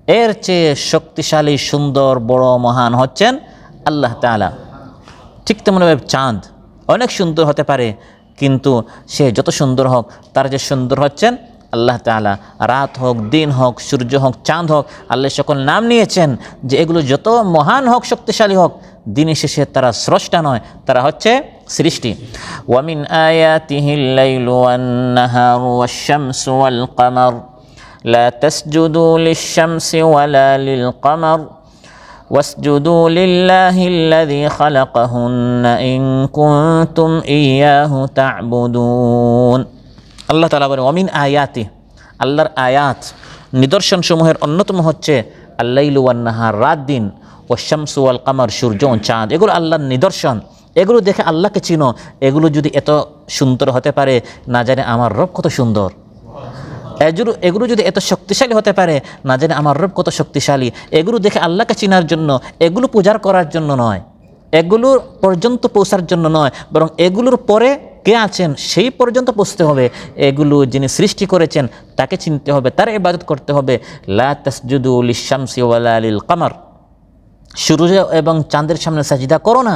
এর চেয়ে শক্তিশালী, সুন্দর, বড়, মহান হচ্ছেন আল্লাহ তাআলা। ঠিক তেমনভাবে চাঁদ অনেক সুন্দর হতে পারে, কিন্তু সে যত সুন্দর হোক, তার যে সুন্দর হচ্ছেন আল্লাহ তাআলা। রাত হোক, দিন হোক, সূর্য হোক, চাঁদ হোক, আল্লাহ সকল নাম নিয়েছেন যে এগুলো যত মহান হোক, শক্তিশালী হোক, দিনের শেষে তারা স্রষ্টা নয়, তারা হচ্ছে সৃষ্টি। ওয়ামিন আয়াতিহিল লাইলু ওয়ান নাহারু ওয়াশ-শামসু ওয়াল কামার লা তাসজুদু লিশ-শামসি ওয়ালা লিল কামার ওয়াসজুদু লিল্লাহিল্লাযী খালাকাহুন্না ইন কুনতুম ইয়্যাহু তা'বুদুন। আল্লাহ তাআলা বলেন ওয়ামিন আয়াতি, আল্লাহর আয়াত নিদর্শনসমূহের অন্যতম হচ্ছে আল-লাইলু ওয়ান নাহার, রাত দিন, ওয়াশ-শামসু ওয়াল কামার, সূর্য ও চাঁদ। এগুলো আল্লাহর নিদর্শন, এগুলো দেখে আল্লাহকে চিনো। এগুলো যদি এত সুন্দর হতে পারে, না জানে আমার রব কত সুন্দর। এগুলো যদি এত শক্তিশালী হতে পারে, না জানে আমার রব কত শক্তিশালী। এগুলো দেখে আল্লাহকে চিনার জন্য, এগুলো পূজার করার জন্য নয়, এগুলোর পর্যন্ত পৌঁছার জন্য নয়, বরং এগুলোর পরে কে আছেন সেই পর্যন্ত পৌঁছতে হবে। এগুলো যিনি সৃষ্টি করেছেন তাকে চিনতে হবে, তার ইবাদত করতে হবে। লা তাসজুদু লিশ-শামসি ওয়ালা লিল কামার, সূর্য এবং চাঁদের সামনে সাজদা করো না,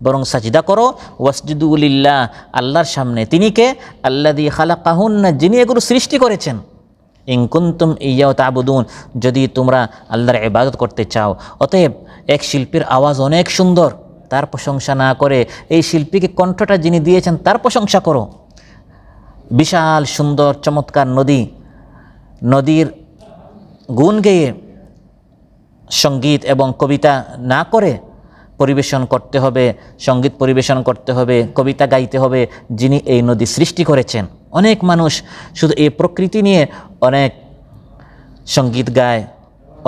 বরং সাজদা করো ওয়াসজুদু লিল্লাহ, আল্লাহর সামনে। তিনি কে? আল্লাযী খালাকাহুন্না, যিনি এগুলো সৃষ্টি করেছেন। ইন কুনতুম ইয়্যাহু তা'বুদুন, যদি তোমরা আল্লাহর ইবাদত করতে চাও। অতএব এক শিল্পীর আওয়াজ অনেক সুন্দর, তার প্রশংসা না করে এই শিল্পীকে কণ্ঠটা যিনি দিয়েছেন তার প্রশংসা করো। বিশাল সুন্দর চমৎকার নদীর গুণ গেয়ে সঙ্গীত এবং কবিতা না করে পরিবেশন করতে হবে, সঙ্গীত পরিবেশন করতে হবে, কবিতা গাইতে হবে যিনি এই নদী সৃষ্টি করেছেন। অনেক মানুষ শুধু এই প্রকৃতি নিয়ে অনেক সঙ্গীত গায়,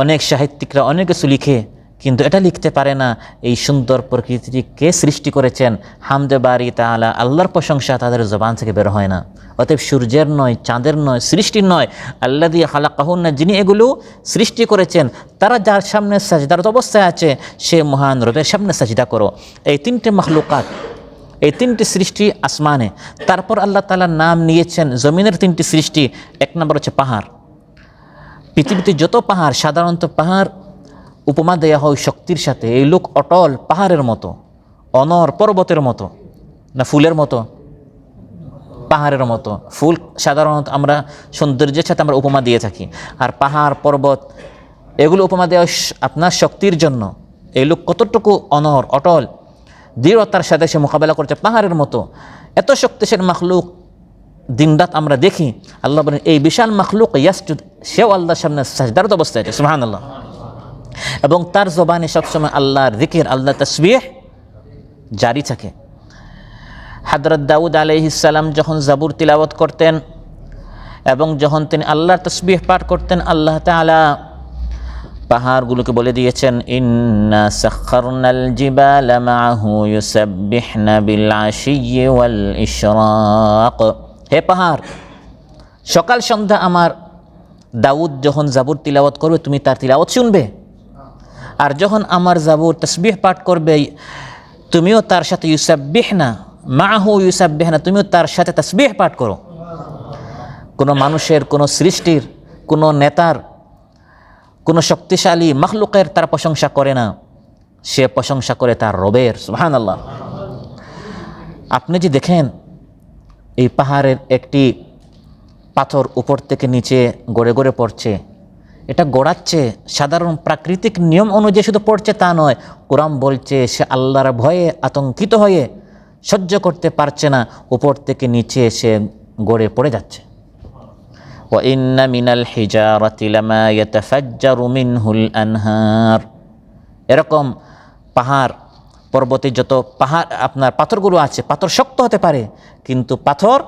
অনেক সাহিত্যিকরা অনেক কিছু লিখে, কিন্তু এটা লিখতে পারে না এই সুন্দর প্রকৃতিটি কে সৃষ্টি করেছেন। হামদে বারি তাআলা, আল্লাহর প্রশংসা তাদের জবান থেকে বের হয় না। অতএব সূর্যের নয়, চাঁদের নয়, সৃষ্টির নয়, আল্লাযী খালাকাহুন্না, যিনি এগুলো সৃষ্টি করেছেন, তারা যার সামনে সাজদারত অবস্থায় আছে সে মহান রবের সামনে সাজদা করো। এই তিনটে মাখলুকাত, এই তিনটি সৃষ্টি আসমানে। তারপর আল্লাহ তাআলা নাম নিয়েছেন জমিনের তিনটি সৃষ্টি। এক নম্বর হচ্ছে পাহাড়। পৃথিবীতে যত পাহাড়, সাধারণত পাহাড় উপমা দেয়া হয় শক্তির সাথে। এই লোক অটল পাহাড়ের মতো, অনর পর্বতের মতো, না ফুলের মতো? পাহাড়ের মতো। ফুল সাধারণত আমরা সৌন্দর্যের সাথে আমরা উপমা দিয়ে থাকি, আর পাহাড় পর্বত এগুলো উপমা দেওয়া আপনার শক্তির জন্য। এই লোক কতটুকু অনর অটল, দৃঢ়তার সাথে সে মোকাবেলা করছে পাহাড়ের মতো। এত শক্তিশালী মাখলুক দিনরাত আমরা দেখি, আল্লাহ বলেন এই বিশাল মাখলুক ইয়াসজুদ, সেও আল্লাহর সামনে সাজদারত অবস্থায় আছে, সুবহানাল্লাহ। এবং তার জবানে সবসময় আল্লাহর জিকির, আল্লাহ তাসবিহ জারি থাকে। হযরত দাউদ আলাইহিস সালাম যখন জাবুর তিলাওয়াত করতেন এবং যখন তিনি আল্লাহর তাসবিহ পাঠ করতেন, আল্লাহ তাআলা পাহাড়গুলোকে বলে দিয়েছেন, ইন্না সাখখারনাল জিবালা মাআহু ইউসাব্বিহনা বিল আশিয়্যি ওয়াল ইশরাক। হে পাহাড়, সকাল সন্ধ্যা আমার দাউদ যখন জাবুর তিলাওয়াত করবে তুমি তার তিলাওয়াত শুনবে, আর যখন আমার জাবুর তাসবিহ পাঠ করবে তুমিও তার সাথে ইউসাব্বিহনা মাআহু ইউসাব্বিহনা, তুমিও তার সাথে তাসবিহ পাঠ করো। কোনো মানুষের, কোনো সৃষ্টির, কোনো নেতার, কোনো শক্তিশালী মাখলুকের তার প্রশংসা করে না, সে প্রশংসা করে তার রবের, সুবহানাল্লাহ। আপনি যে দেখেন এই পাহাড়ের একটি পাথর উপর থেকে নিচে গড়ে গড়ে পড়ছে, এটা গড়াচ্ছে সাধারণ প্রাকৃতিক নিয়ম অনুযায়ী শুধু পড়ছে তা নয়, কোরআন বলছে সে আল্লাহর ভয়ে আতঙ্কিত হয়ে সহ্য করতে পারছে না, উপর থেকে নিচে সে গড়ে পড়ে যাচ্ছে। ওয়া ইন্না মিনাল হিজারাতি লামা ইয়াতাফাজ্জারু মিনহুল আনহার। এরকম পাহাড় পর্বতে যত পাহাড় আপনার পাথরগুলো আছে, পাথর শক্ত হতে পারে কিন্তু পাথর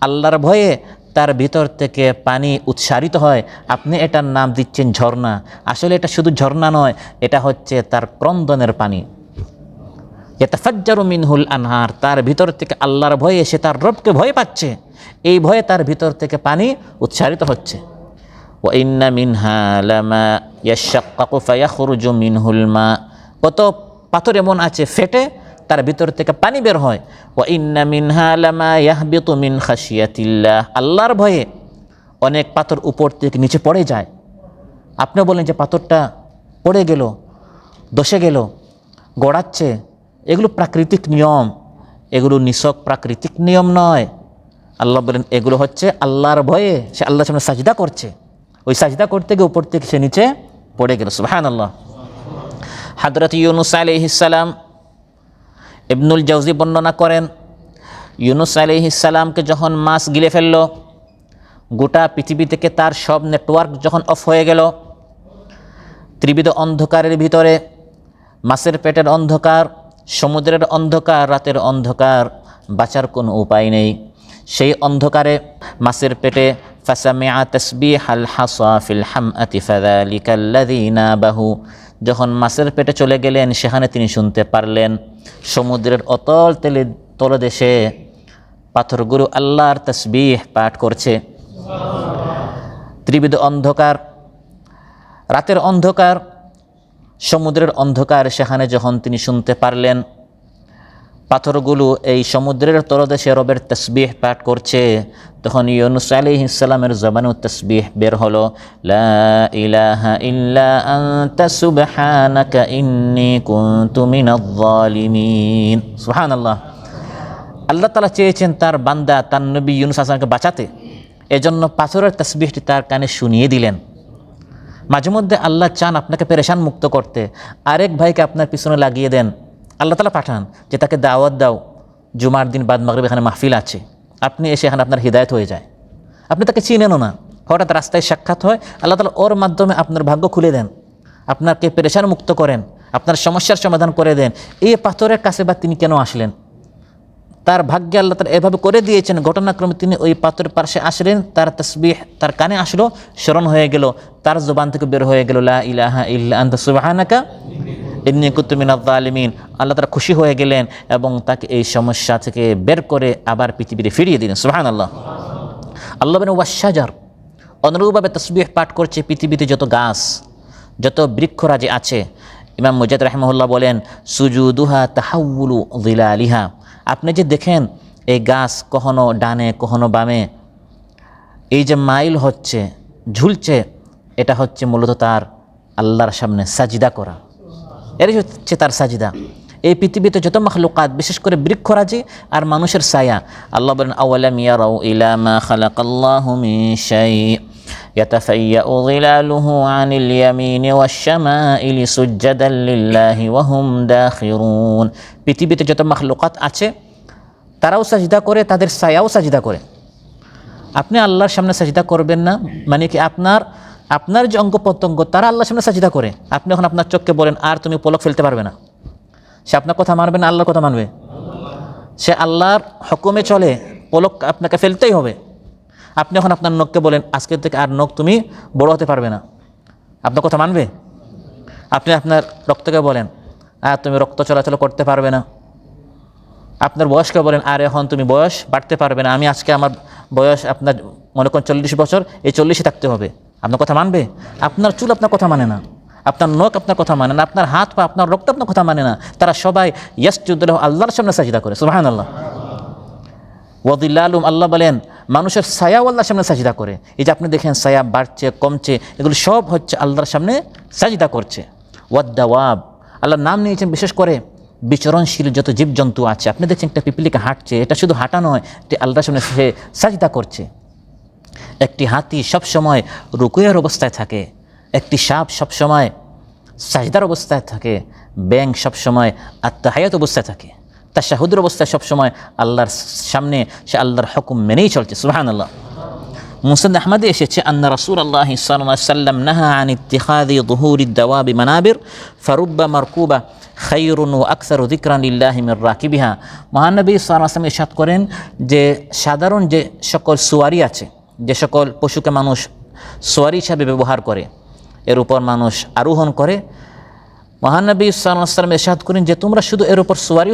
আল্লাহর ভয়ে তার ভিতর থেকে পানি উৎসারিত হয়। আপনি এটার নাম দিচ্ছেন ঝর্ণা, আসলে এটা শুধু ঝর্ণা নয়, এটা হচ্ছে তার ক্রন্দনের পানি। ইয়াতাফাজ্জারু মিনহুল আনহার, তার ভিতর থেকে আল্লাহর ভয়ে সে তার রবকে ভয় পাচ্ছে, এই ভয়ে তার ভিতর থেকে পানি উৎসারিত হচ্ছে। ওয়া ইন্না মিনহা লামা ইয়াশাক্কাকু ফায়াখরুজু মিনহুল মা, কত পাথর এমন আছে ফেটে তার ভিতর থেকে পানি বের হয়। ওয়া ইন্না মিনহা লামা ইয়াহবিতু মিন খাশিয়াতিল্লাহ, আল্লাহর ভয়ে অনেক পাথর উপর থেকে নিচে পড়ে যায়। আপনি বলেন যে পাথরটা পড়ে গেল, দশে গেল, গড়াচ্ছে, এগুলো প্রাকৃতিক নিয়ম, এগুলো নিছক প্রাকৃতিক নিয়ম নয়। আল্লাহ বলেন এগুলো হচ্ছে আল্লাহর ভয়ে সে আল্লাহর সামনে সাজদা করছে, ওই সাজদা করতে গিয়ে উপর থেকে সে নিচে পড়ে গেল, সুবহানাল্লাহ। হযরত ইউনূস আলাইহিস সালাম, ইবনুল জাওজি বর্ণনা করেন, ইউনূস আলাইহিস সালামকে যখন মাছ গিলে ফেলল, গোটা পৃথিবী থেকে তার সব নেটওয়ার্ক যখন অফ হয়ে গেল, ত্রিবিধ অন্ধকারের ভিতরে, মাছের পেটের অন্ধকার, সমুদ্রের অন্ধকার, রাতের অন্ধকার, বাঁচার কোনো উপায় নেই। সেই অন্ধকারে মাছের পেটে ফাসামিআ তাসবিহাল হাসা ফিল হামআতি ফাযালিকাল্লাযী নাবাহু, যখন মাছের পেটে চলে গেলেন সেখানে তিনি শুনতে পারলেন সমুদ্রের অতল তলদেশে পাথরগুলো আল্লাহর তাসবিহ পাঠ করছে। ত্রিবিধ অন্ধকার, রাতের অন্ধকার, সমুদ্রের অন্ধকার, সেখানে যখন তিনি শুনতে পারলেন পাথরগুলো এই সমুদ্রের তলদেশে রবের তাসবিহ পাঠ করছে, তখন ইউনূস আলাইহিস সালামের জবানেও তাসবিহ বের হলো, লা ইলাহা ইল্লা আনতা সুবহানাকা ইন্নী কুনতু মিনাজ জালিমিন, সুবহানাল্লাহ। আল্লাহ তাআলা চেয়েছেন তার বান্দা, তার নবী ইউনূস আলাইহিস সালামকে বাঁচাতে, এজন্য পাথরের তাসবিহটি তার কানে শুনিয়ে দিলেন। মাঝে মধ্যে আল্লাহ চান আপনাকে পেরেশান মুক্ত করতে, আরেক ভাইকে আপনার পিছনে লাগিয়ে দেন, আল্লাহ তাআলা পাঠান যে তাকে দাওয়াত দাও, জুমার দিন বাদ মাগরিব এখানে মাহফিল আছে, আপনি এসে এখানে আপনার হিদায়াত হয়ে যায়। আপনি তাকে চিনেনও না, হঠাৎ রাস্তায় সাক্ষাৎ হয়, আল্লাহ তাআলা ওর মাধ্যমে আপনার ভাগ্য খুলে দেন, আপনাকে পেরেশান মুক্ত করেন, আপনার সমস্যার সমাধান করে দেন। এই পাথরের কাছে বা তিনি কেন আসলেন? তার ভাগ্যে আল্লাহ তাআলা এভাবে করে দিয়েছেন, ঘটনাক্রমে তিনি ওই পাথরের পাশে আসলেন, তার তাসবিহ তার কানে আসলো, স্মরণ হয়ে গেল, তার জবান থেকে বের হয়ে গেল লা ইলাহা ইল্লা আনতা সুবহানাকা ইন্নী কুনতু মিনাজ জালিমিন। আল্লাহ তাআলা খুশি হয়ে গেলেন এবং তাকে এই সমস্যা থেকে বের করে আবার পৃথিবীতে ফিরিয়ে দিলেন, সুবহানাল্লাহ। আল্লাহ বলেন ওয়াশজার, অনুরূপভাবে তাসবিহ পাঠ করছে পৃথিবীতে যত গাছ, যত বৃক্ষরাজি আছে। ইমাম মুজাহিদ রাহিমাহুল্লাহ বলেন সুজুদুহা তাহাউলু যিলালিহা, আপনি যে দেখেন এই গাছ কখনো ডানে কখনো বামে এই যে মাইল হচ্ছে, ঝুলছে, এটা হচ্ছে মূলত তার আল্লাহর সামনে সাজদা করা, এর হচ্ছে তার সাজদা। এই পৃথিবীতে যত মাখলুকাত, বিশেষ করে বৃক্ষরাজি আর মানুষের ছায়া, আল্লাহ বলেন আওয়ালাম ইয়ারাউ ইলা মা খালাকাল্লাহু মিন শাই ইয়াতাফাইয়াউ যিলালুহু আনিল ইয়ামিনি ওয়াশ-শামাইলি সুজদান লিল্লাহি ওয়া হুম দাখিরুন। পৃথিবীতে যত মাখলুকাত আছে তারাও সাজদা করে, তাদের ছায়াও সাজদা করে। আপনি আল্লাহর সামনে সাজদা করবেন না মানে কি আপনার যে অঙ্গ প্রত্যঙ্গ তারা আল্লাহর সামনে সাজদা করে। আপনি এখন আপনার চোখকে বলেন আর তুমি পলক ফেলতে পারবে না, সে আপনার কথা মানবে না আল্লাহর কথা মানবে? সে আল্লাহর হুকুমে চলে, পলক আপনাকে ফেলতেই হবে। আপনি এখন আপনার নখকে বলেন আজকের থেকে আর নখ তুমি বড় হতে পারবে না, আপনার কথা মানবে? আপনি আপনার রক্তকে বলেন আর তুমি রক্ত চলাচল করতে পারবে না। আপনার বয়সকে বলেন আর এখন তুমি বয়স বাড়তে পারবে না, আমি আজকে আমার বয়স আপনার মনে করেন 40 বছর, এই 40-এ থাকতে হবে, আপনার কথা মানবে? আপনার চুল আপনার কথা মানে না, আপনার নখ আপনার কথা মানে না, আপনার হাত পা আপনার রক্ত আপনার কথা মানে না। তারা সবাই ইয়াসজুদু আল্লাহর সামনে সাজদা করে। সুবহানাল্লাহ। ওয়া যিলালুহুম, আল্লাহ বলেন মানুষের ছায়াও আল্লাহর সামনে সাজদা করে। এই যে আপনি দেখেন ছায়া বাড়ছে কমছে, এগুলো সব হচ্ছে আল্লাহর সামনে সাজদা করছে। ওয়াদ দাওয়াব, আল্লাহর নাম নিয়েছেন বিশেষ করে বিচরণশীল যত জীবজন্তু আছে। আপনি দেখছেন একটা পিপিলিকা হাঁটছে, এটা শুধু হাঁটা নয়, এটি আল্লাহর সামনে সে সাজদা করছে। একটি হাতি সবসময় রুকুয়ের অবস্থায় থাকে, একটি সাপ সবসময় সাজদার অবস্থায় থাকে, ব্যাঙ সবসময় আত্তাহিয়াত অবস্থায় থাকে, তাশাহুদের অবস্থায় সবসময় আল্লাহর সামনে সে আল্লাহর হুকুম মেনেই চলছে। সুবহানাল্লাহ। মুসনাদ আহমদে এসেছে আন্না রাসূলুল্লাহ সাল্লাল্লাহু আলাইহি ওয়াসাল্লাম নাহা আন ইত্তিখাযি যুহুরিদ দাওয়াবি মানাবির ফারুব্বা মারকুবা খায়রুন ওয়া আকসারু যিকরান লিল্লাহি মির রাকিবিহা। মহানবী সাল্লাল্লাহু আলাইহি ওয়াসাল্লাম ইরশাদ করেন যে সাধারণ যে সকল সুয়ারি আছে, যে সকল পশুকে মানুষ সোয়ারি হিসাবে ব্যবহার করে, এর উপর মানুষ আরোহণ করে, মহানবী সাল্লাল্লাহু আলাইহি ওয়াসাল্লাম ইরশাদ করেন যে তোমরা শুধু এর উপর সোয়ারি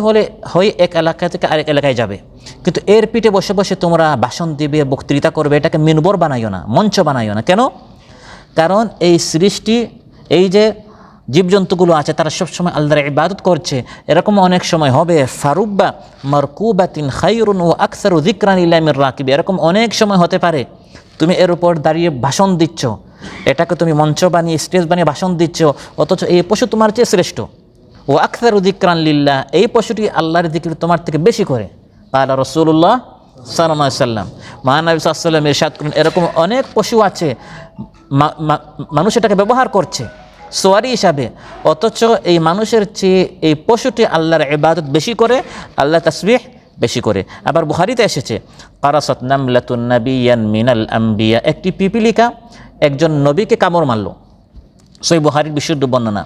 হয়ে এক এলাকা থেকে আরেক এলাকায় যাবে, কিন্তু এর পিঠে বসে বসে তোমরা ভাষণ দিবে, বক্তৃতা করবে, এটাকে মিনবর বানাইও না, মঞ্চ বানাইও না। কেন? কারণ এই সৃষ্টি, এই যে জীবজন্তুগুলো আছে তারা সবসময় আল্লাহর ইবাদত করছে। এরকম অনেক সময় হবে ফারুব্বা মারকুবাতিন খায়রুন ওয়া আকসারু যিকরান লিল্লাহি মির রাকিব, এরকম অনেক সময় হতে পারে তুমি এর উপর দাঁড়িয়ে ভাষণ দিচ্ছ, এটাকে তুমি মঞ্চ বানিয়ে স্টেজ বানিয়ে ভাষণ দিচ্ছ, অথচ এই পশু তোমার চেয়ে শ্রেষ্ঠ। ওয়া আকসারু যিকরান লিল্লাহ, এই পশুটি আল্লাহর যিকির তোমার থেকে বেশি করে। ক্বালা রাসূলুল্লাহ সাল্লাল্লাহু আলাইহি ওয়াসাল্লাম, মহানবী সাল্লাল্লাহু আলাইহি ওয়াসাল্লাম ইরশাদ করেন এরকম অনেক পশু আছে মানুষ এটাকে ব্যবহার করছে সোয়ারি হিসাবে, অথচ এই মানুষের চেয়ে এই পশুটি আল্লাহর ইবাদত বেশি করে, আল্লাহ তাসবিহ বেশি করে। আবার বুখারীতে এসেছে কারাসাত নামলাতুন নাবিয়ান মিনাল আম্বিয়া, একটি পিপিলিকা একজন নবীকে কামড় মারল, সহিহ বুখারীর বিশুদ্ধ বর্ণনা।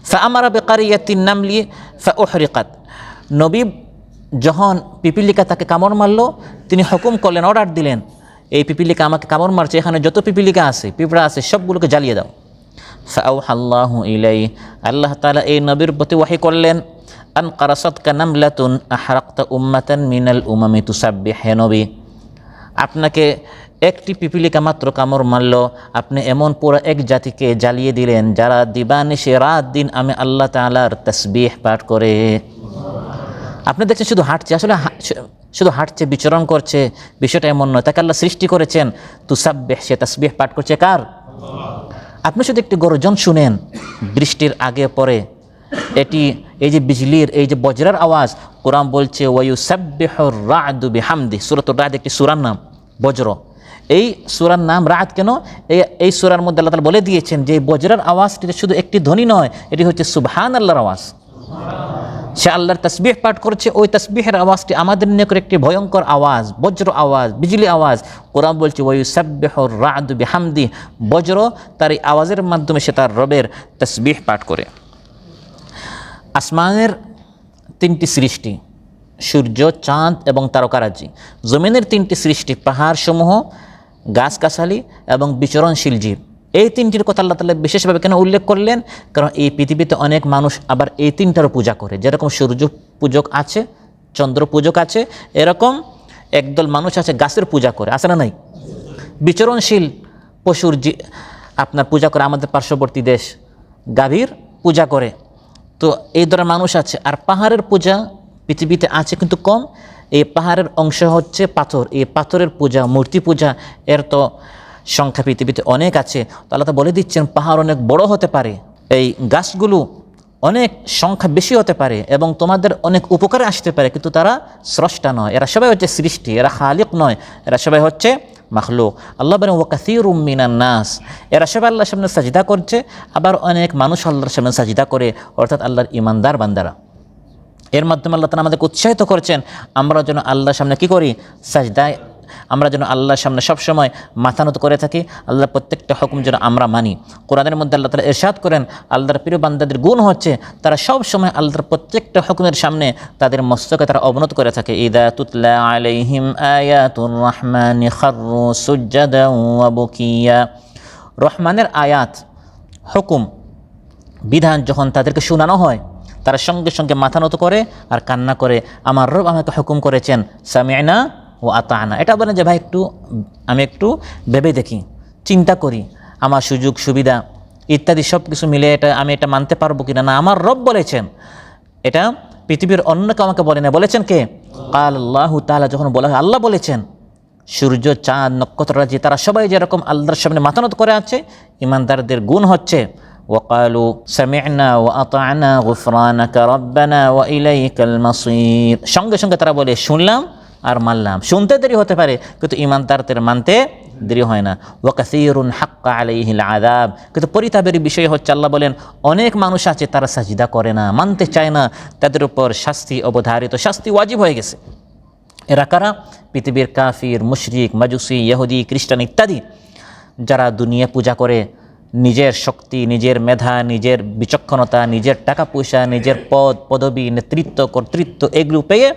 ফাআমারা বিকারিয়াতিন নামলি ফাউহরিকাত, নবী যখন পিপিলিকা তাকে কামড় মারল তিনি হুকুম করলেন, অর্ডার দিলেন এই পিপিলিকা আমাকে কামড় মারছে, এখানে যত পিপিলিকা আছে পিঁপড়া আছে সবগুলোকে জ্বালিয়ে দাও। ফাআওহাল্লাহু ইলাইহি, আল্লাহ তাআলা এই নবীর প্রতি ওহী করলেন আন কারাসাতকা নামলাতুন আহরাকতা উম্মাতান মিনাল উমামি তুসাব্বিহ, হে নবী আপনাকে একটি পিপিলিকা মাত্র কামড় মারল, আপনি এমন পুরো এক জাতিকে জ্বালিয়ে দিলেন যারা দিবানিশি রাত দিন আমি আল্লাহ তাআলার তাসবিহ পাঠ করে। আপনি দেখছেন শুধু হাঁটছে, আসলে শুধু হাঁটছে বিচরণ করছে, বিষয়টা এমন নয়। তাকে আল্লাহ সৃষ্টি করেছেন তুসাব্বিহ, সে তাসবিহ পাঠ করছে কার? আপনি শুধু একটি গর্জন শুনেন বৃষ্টির আগে পরে, এটি এই যে বিজলির এই যে বজ্রের আওয়াজ, কোরআন বলছে ওয়ায়ুসাব্বিহুর রা'দু বিহামদি, সূরাতুর রা'দ একটি সূরার নাম, বজ্র। এই সূরার নাম রা'দ কেন? এই সূরার মধ্যে আল্লাহ তাআলা বলে দিয়েছেন যে বজ্রের আওয়াজটি শুধু একটি ধ্বনি নয়, এটি হচ্ছে সুবহানাল্লাহর আওয়াজ। সে আল্লাহর তাসবিহ পাঠ করছে, ওই তাসবিহের আওয়াজটি আমাদের নিকট একটি ভয়ঙ্কর আওয়াজ, বজ্র আওয়াজ, বিজলি আওয়াজ। কোরআন বলছে ওয়ায়ুসাব্বিহুর রা'দু বিহামদি, বজ্র তার এই আওয়াজের মাধ্যমে সে তার রবের তাসবিহ পাঠ করে। আসমানের তিনটি সৃষ্টি, সূর্য, চাঁদ এবং তারকারাজি। জমিনের তিনটি সৃষ্টি, পাহাড়সমূহ, গাছগাছালি এবং বিচরণশীল জীব। এই তিনটির কথা আল্লাহ তাআলা বিশেষভাবে কেন উল্লেখ করলেন? কারণ এই পৃথিবীতে অনেক মানুষ আবার এই তিনটারও পূজা করে। যেরকম সূর্য পূজক আছে, চন্দ্র পূজক আছে, এরকম একদল মানুষ আছে গাছের পূজা করে, আছে না নাই? বিচরণশীল পশুর আপনার পূজা করে, আমাদের পার্শ্ববর্তী দেশ গাভীর পূজা করে। তো এই ধরনের মানুষ আছে। আর পাহাড়ের পূজা পৃথিবীতে আছে কিন্তু কম। এই পাহাড়ের অংশ হচ্ছে পাথর, এই পাথরের পূজা, মূর্তি পূজা, এর তো সংখ্যা পৃথিবীতে অনেক আছে। তো আল্লাহ বলে দিচ্ছেন পাহাড় অনেক বড় হতে পারে, এই গাছগুলো অনেক সংখ্যা বেশি হতে পারে এবং তোমাদের অনেক উপকারে আসতে পারে, কিন্তু তারা স্রষ্টা নয়, এরা সবাই হচ্ছে সৃষ্টি, এরা খালিক নয়, এরা সবাই হচ্ছে মাখলুক। আল্লাহ বলেন ওয়া কাসীরুম মিনান নাস, এরা সবাই আল্লাহর সামনে সাজদা করছে, আবার অনেক মানুষ আল্লাহর সামনে সাজদা করে, অর্থাৎ আল্লাহর ইমানদার বান্দারা। এর মাধ্যমে আল্লাহ তাআলা আমাদেরকে উৎসাহিত করছেন আমরা যেন আল্লাহর সামনে কী করি, সাজদায়, আমরা যেন আল্লাহর সামনে সবসময় মাথা নত করে থাকি, আল্লাহর প্রত্যেকটা হুকুম যেন আমরা মানি। কোরআনের মধ্যে আল্লাহ তাআলা ইরশাদ করেন আল্লাহর প্রিয় বান্দাদের গুণ হচ্ছে তারা সব সময় আল্লাহর প্রত্যেকটা হুকুমের সামনে তাদের মস্তকে তারা অবনত করে থাকে। ইদা তুতলা আলাইহিম আয়াতুর রহমানি খাররু সুজদান ওয়া বুকিয়া, রহমানের আয়াত, হুকুম, বিধান যখন তাদেরকে শোনানো হয় তারা সঙ্গে সঙ্গে মাথা নত করে আর কান্না করে, আমার রব আমাকে হুকুম করেছেন সামি'না ও আতা'না। এটা বলেন যে ভাই আমি একটু ভেবে দেখি, চিন্তা করি, আমার সুযোগ সুবিধা ইত্যাদি সব কিছু মিলে আমি এটা মানতে পারবো কিনা। না, আমার রব বলেছেন, এটা পৃথিবীর অন্য কেউ আমাকে বলে না, বলেছেন কে? কাল আল্লাহু তাআলা। যখন বলা হয় আল্লাহ বলেছেন, সূর্য চাঁদ নক্ষত্ররাজি তারা সবাই যেরকম আল্লাহর সামনে মাথা নত করে আছে, ইমানদারদের গুণ হচ্ছে ওয়াকালু সামি'না ওয়া আতা'না গুফরানাকা রাব্বানা ওয়া ইলাইকাল মাসির, সঙ্গে সঙ্গে তারা বলে শুনলাম আর মানলাম। শুনতে দেরি হতে পারে কিন্তু ইমানদারদের মানতে দেরি হয় না। ওয়া কাসীরুন হাক্কা আলাইহিল আযাব, কিন্তু পরিতাপের বিষয় হচ্ছে আল্লাহ বলেন অনেক মানুষ আছে তারা সাজদা করে না, মানতে চায় না, তাদের উপর শাস্তি অবধারিত, শাস্তি ওয়াজিব হয়ে গেছে। এরা কারা? পৃথিবীর কাফির, মুশরিক, মাজুসি, ইহুদি, খ্রিস্টান ইত্যাদি, যারা দুনিয়া পূজা করে, নিজের শক্তি, নিজের মেধা, নিজের বিচক্ষণতা, নিজের টাকা পয়সা, নিজের পদ পদবি, নেতৃত্ব, কর্তৃত্ব এগুলো পেয়ে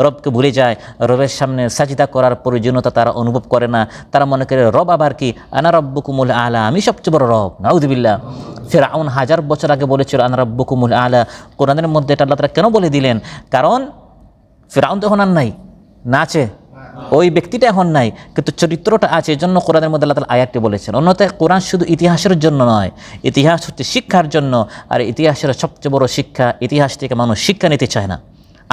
রবকে ভুলে যায়। রবের সামনে সাজদা করার প্রয়োজনীয়তা তারা অনুভব করে না। তারা মনে করে রব আবার কি, আনা রব্বুকুমুল আলা, আমি সবচেয়ে বড় রব। নাউযুবিল্লাহ। ফিরআউন 1000 বছর আগে বলেছিল আনা রব্বুকুমুল আলা। কোরআনের মধ্যে এটা আল্লাহ তাআলা কেন বলে দিলেন? কারণ ফিরআউন তো এখন আর নাই, না আছে, ওই ব্যক্তিটা এখন নাই, কিন্তু চরিত্রটা আছে, এই জন্য কোরআনের মধ্যে আল্লাহ তাআলা আয়াতটি বলেছেন। অন্যথায় কোরআন শুধু ইতিহাসের জন্য নয়, ইতিহাস হচ্ছে শিক্ষার জন্য, আর ইতিহাসের সবচেয়ে বড় শিক্ষা, ইতিহাস থেকে মানুষ শিক্ষা নিতে চায় না।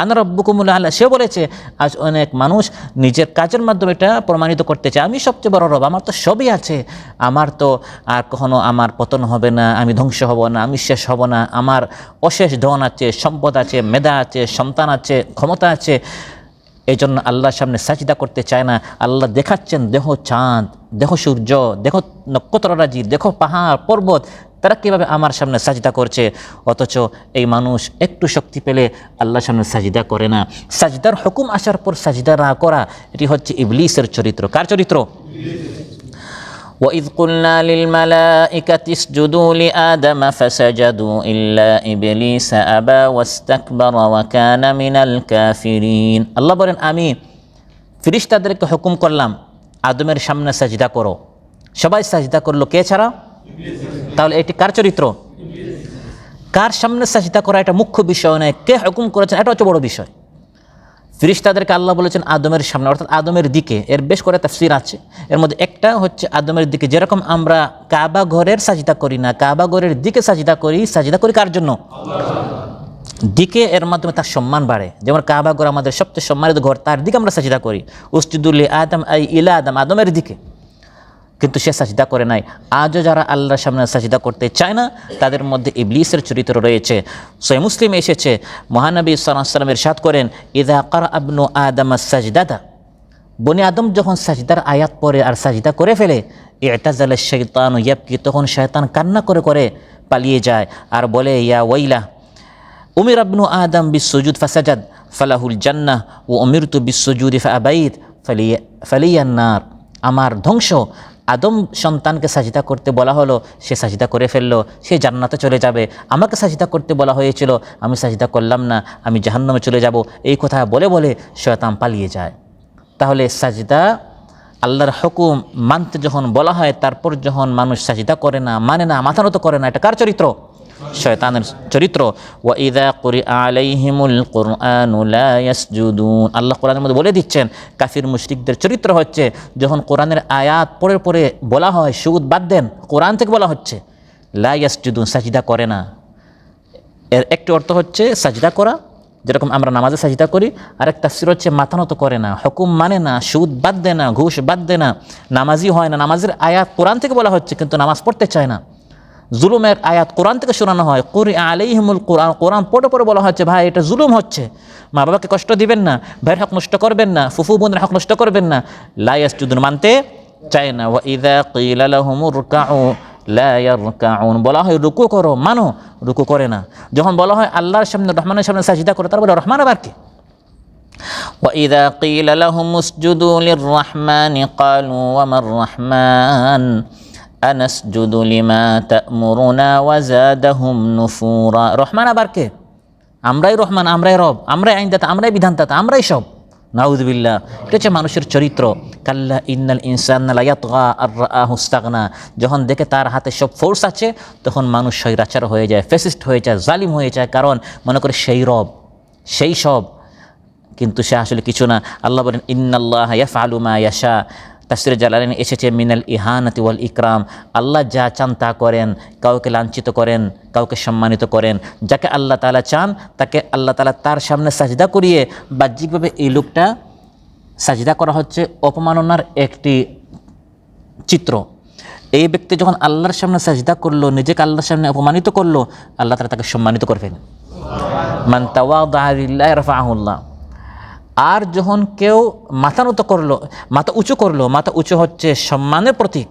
আনা রব্বুকুমুল আলা, সে বলেছে। আজ অনেক মানুষ নিজের কাজের মাধ্যমে এটা প্রমাণিত করতে চায়, আমি সবচেয়ে বড় রব, আমার তো সবই আছে, আমার তো আর কখনো আমার পতন হবে না, আমি ধ্বংস হব না, আমি শেষ হব না, আমার অশেষ ধন আছে, সম্পদ আছে, মেধা আছে, সন্তান আছে, ক্ষমতা আছে। এই জন্য আল্লাহর সামনে সাজদা করতে চায় না। আল্লাহ দেখাচ্ছেন, দেখো চাঁদ, দেখো সূর্য, দেখো নক্ষত্ররাজি, দেখো পাহাড় পর্বত, তারা কীভাবে আমার সামনে সাজদা করছে, অথচ এই মানুষ একটু শক্তি পেলে আল্লাহর সামনে সাজদা করে না। সাজদার হুকুম আসার পর সাজদা না করা, এটি হচ্ছে ইবলিসের চরিত্র। কার চরিত্র? وَإِذْ قُلْنَا لِلْمَلَائِكَةِ اسْجُدُوا لِآدَمَ فَسَجَدُوا إِلَّا إِبْلِيسَ أَبَى وَاسْتَكْبَرَ وَكَانَ مِنَ الْكَافِرِينَ। আল্লাহ বলেন আমি ফেরেশতাদেরকে হুকুম করলাম আদমের সামনে সাজদা করো, সবাই সাজদা করলো, কে ছাড়া? তাহলে এটি কার চরিত্র? কার সামনে সাজদা করা এটা মুখ্য বিষয় নয়, কে হুকুম করেছেন এটা হচ্ছে বড় বিষয়। ফেরেশতাদেরকে আল্লাহ বলেছেন আদমের সামনে, অর্থাৎ আদমের দিকে। এর বেশ করে তাফসীর আছে, এর মধ্যে একটা হচ্ছে আদমের দিকে। যেরকম আমরা কাবা ঘরের সাজদা করি না, কাবা ঘরের দিকে সাজদা করি, সাজদা করি কার জন্য? দিকে, এর মাধ্যমে তার সম্মান বাড়ে। যেমন কাবা ঘর আমাদের সবচেয়ে সম্মানিত ঘর, তার দিকে আমরা সাজদা করি। উসজুদু লি আদম আই ইলা আদম, আদমের দিকে, কিন্তু সে সাজদা করে নাই। আজও যারা আল্লাহর সামনে সাজদা করতে চায় না তাদের মধ্যে ইবলিসের চরিত্র রয়েছে। সহিহ মুসলিমে এসেছে, মহানবী সাল্লাল্লাহু আলাইহি ওয়াসাল্লাম ইরশাদ করেন ইযা ক্বারা ইবনু আদম আস-সাজদাতা, বনি আদম যখন সাজদার আয়াত পড়ে আর সাজদা করে ফেলে, ই'তাযালা আশ-শাইতানু ইয়াবকি, তখন শয়তান কান্না করে করে পালিয়ে যায় আর বলে ইয়া ওয়াইলা উমিরা ইবনু আদম বিস-সুজুদ ফাসাজাদ ফালাহুল জান্নাহ ওয়া উমিরতু বিস-সুজুদি ফাআবাইত ফালিয়ান নার। আমার ধ্বংস, আদম সন্তানকে সাজদা করতে বলা হলো, সে সাজদা করে ফেললো, সে জান্নাতে চলে যাবে। আমাকে সাজদা করতে বলা হয়েছিল, আমি সাজদা করলাম না, আমি জাহান্নামে চলে যাব। এই কথা বলে বলে শয়তান পালিয়ে যায়। তাহলে সাজদা আল্লাহর হুকুম মানতে যখন বলা হয়, তারপর যখন মানুষ সাজদা করে না, মানে না, মাথা নত করে না, এটা কার চরিত্র? শয়তানের চরিত্র। ওয়া ইযা কুরিআ আলাইহিমুল কুরআনু লা ইয়াসজুদুন, আল্লাহ কোরআনের মধ্যে বলে দিচ্ছেন কাফির মুশরিকদের চরিত্র হচ্ছে যখন কোরআনের আয়াত পড়ে পড়ে বলা হয় সুদ বাদ দেন, কোরআন থেকে বলা হচ্ছে লা ইয়াসজুদুন, সাজদা করে না। এর একটি অর্থ হচ্ছে সাজদা করা, যেরকম আমরা নামাজে সাজদা করি, আরেক তাফসীর হচ্ছে মাথা নত করে না, হুকুম মানে না, সুদ বাদ দেয় না, ঘুষ বাদ দেয় না, নামাজি হয় না। নামাজের আয়াত কোরআন থেকে বলা হচ্ছে কিন্তু নামাজ পড়তে চায় না। জুলুমের আয়াত কোরআন থেকে শোনানো হয়, কুরিআ আলাইহিমুল কুরআন, কোরআন পড়ে পড়ে বলা হচ্ছে ভাই এটা জুলুম হচ্ছে, মা বাবাকে কষ্ট দিবেন না, ভাইয়ের হক নষ্ট করবেন না, ফুফু বোনের হক নষ্ট করবেন না। লা ইয়াসজুদুন মানতে চায় না। ওয়া ইযা কিলা লাহুমুর রুকউ লা ইয়ারকাউন, বলা হয় রুকু করো, মানো, রুকু করে না। যখন বলা হয় আল্লাহর সামনে রহমানের সামনে সাজদা করো, তার বলে রহমান আবার কে? وإذا قيل لهم اسجدوا للرحمن قالوا وما الرحمن أنسجد لما تأمرنا وزادهم نفورا। রহমান আবার কে? আমরাই রহমান, আমরাই রব, আমরাই আইনদাতা, আমরাই বিধানদাতা, আমরাই সব। নাউযুবিল্লাহ। এটা হচ্ছে মানুষের চরিত্র। কাল্লা ইন্নাল ইনসানা লায়াতগা আর রাআহু ইসতাগনা, যখন দেখে তার হাতে সব ফোর্স আছে তখন মানুষ স্বৈরাচার হয়ে যায়, ফ্যাসিস্ট হয়ে যায়, জালিম হয়ে যায়, কারণ মনে করে সেই রব, সেই সব, কিন্তু সে আসলে কিছু না। আল্লাহ বলেন ইন্নাল্লাহা ইয়াফআলু মা ইয়াশা। তাফসীরে জালালাইনে এসেছে মিনাল ইহানাতি ওয়াল ইকরাম, আল্লাহ যা চান তা করেন, কাউকে লাঞ্ছিত করেন, কাউকে সম্মানিত করেন। যাকে আল্লাহ তাআলা চান তাকে আল্লাহ তাআলা তার সামনে সাজদা করিয়ে, বাহ্যিকভাবে এই লোকটা সাজদা করা হচ্ছে অপমাননার একটি চিত্র। এই ব্যক্তি যখন আল্লাহর সামনে সাজদা করলো, নিজেকে আল্লাহর সামনে অপমানিত করলো, আল্লাহ তাআলা তাকে সম্মানিত করবেন। মান তাওয়াদা লিল্লাহি রাফাআহুল্লাহ। আর যখন কেউ মাথা নত করলো, মাথা উঁচু করলো, মাথা উঁচু হচ্ছে সম্মানের প্রতীক,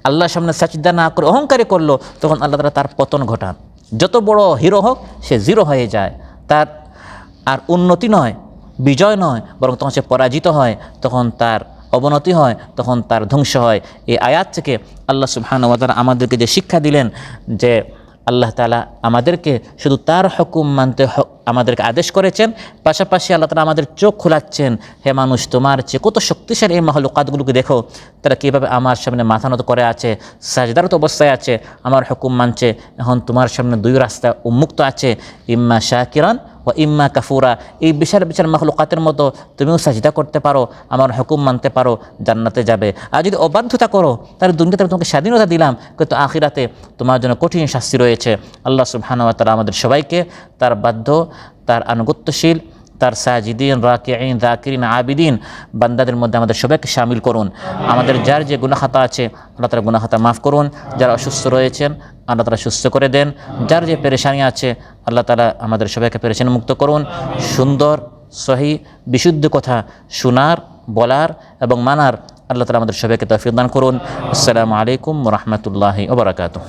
আল্লাহর সামনে সাজদা না করে অহংকারী করলো, তখন আল্লাহ তাআলা তার পতন ঘটান। যত বড় হিরো হোক সে জিরো হয়ে যায়, তার আর উন্নতি নয়, বিজয় নয়, বরং তখন সে পরাজিত হয়, তখন তার অবনতি হয়, তখন তার ধ্বংস হয়। এই আয়াত থেকে আল্লাহ সুবহানাহু ওয়া তাআলা আমাদেরকে যে শিক্ষা দিলেন যে আল্লাহ তাআলা আমাদেরকে শুধু তার হুকুম মানতে আমাদেরকে আদেশ করেছেন, পাশাপাশি আল্লাহ তাআলা আমাদের চোখ খোলাচ্ছেন, হে মানুষ তোমার চেয়ে কত শক্তিশালী এই মাখলুকাতগুলোকে দেখো, তারা কীভাবে আমার সামনে মাথা নত করে আছে, সাজদারত অবস্থায় আছে, আমার হুকুম মানছে। এখন তোমার সামনে দুই রাস্তা উন্মুক্ত আছে, ইম্মা শাকিরান ও ইম্মা কাফুরা। এই বিশাল বিশাল মাখলুকাতের মতো তুমিও সাজদা করতে পারো, আমার হুকুম মানতে পারো, জান্নাতে যাবে। আর যদি অবাধ্যতা করো তাহলে দুনিয়াতে তোমাকে স্বাধীনতা দিলাম, কিন্তু আখিরাতে তোমার জন্য কঠিন শাস্তি রয়েছে। আল্লাহ সুবহানাহু ওয়া তাআলা আমাদের সবাইকে তার বাধ্য, তার আনুগত্যশীল, তার সাজিদিন, রাকিঈন, যাকিরিন, আবিদিন বান্দাদের মধ্যে আমাদের সবাইকে শামিল করুন। আমাদের যার যে গুনাহ খাতা আছে আল্লাহ তাআলা গুনাহ খাতা মাফ করুন। যারা অসুস্থ রয়েছেন আল্লাহ তাআলা সুস্থ করে দেন। যার যে পেরেশানি আছে আল্লাহ তাআলা আমাদের সবাইকে পেরেশানি মুক্ত করুন। সুন্দর, সহি, বিশুদ্ধ কথা শোনার, বলার এবং মানার আল্লাহ তাআলা আমাদের সবাইকে তৌফিক দান করুন। আসসালামু আলাইকুম ওয়া রাহমাতুল্লাহি ওয়া বারাকাতুহু।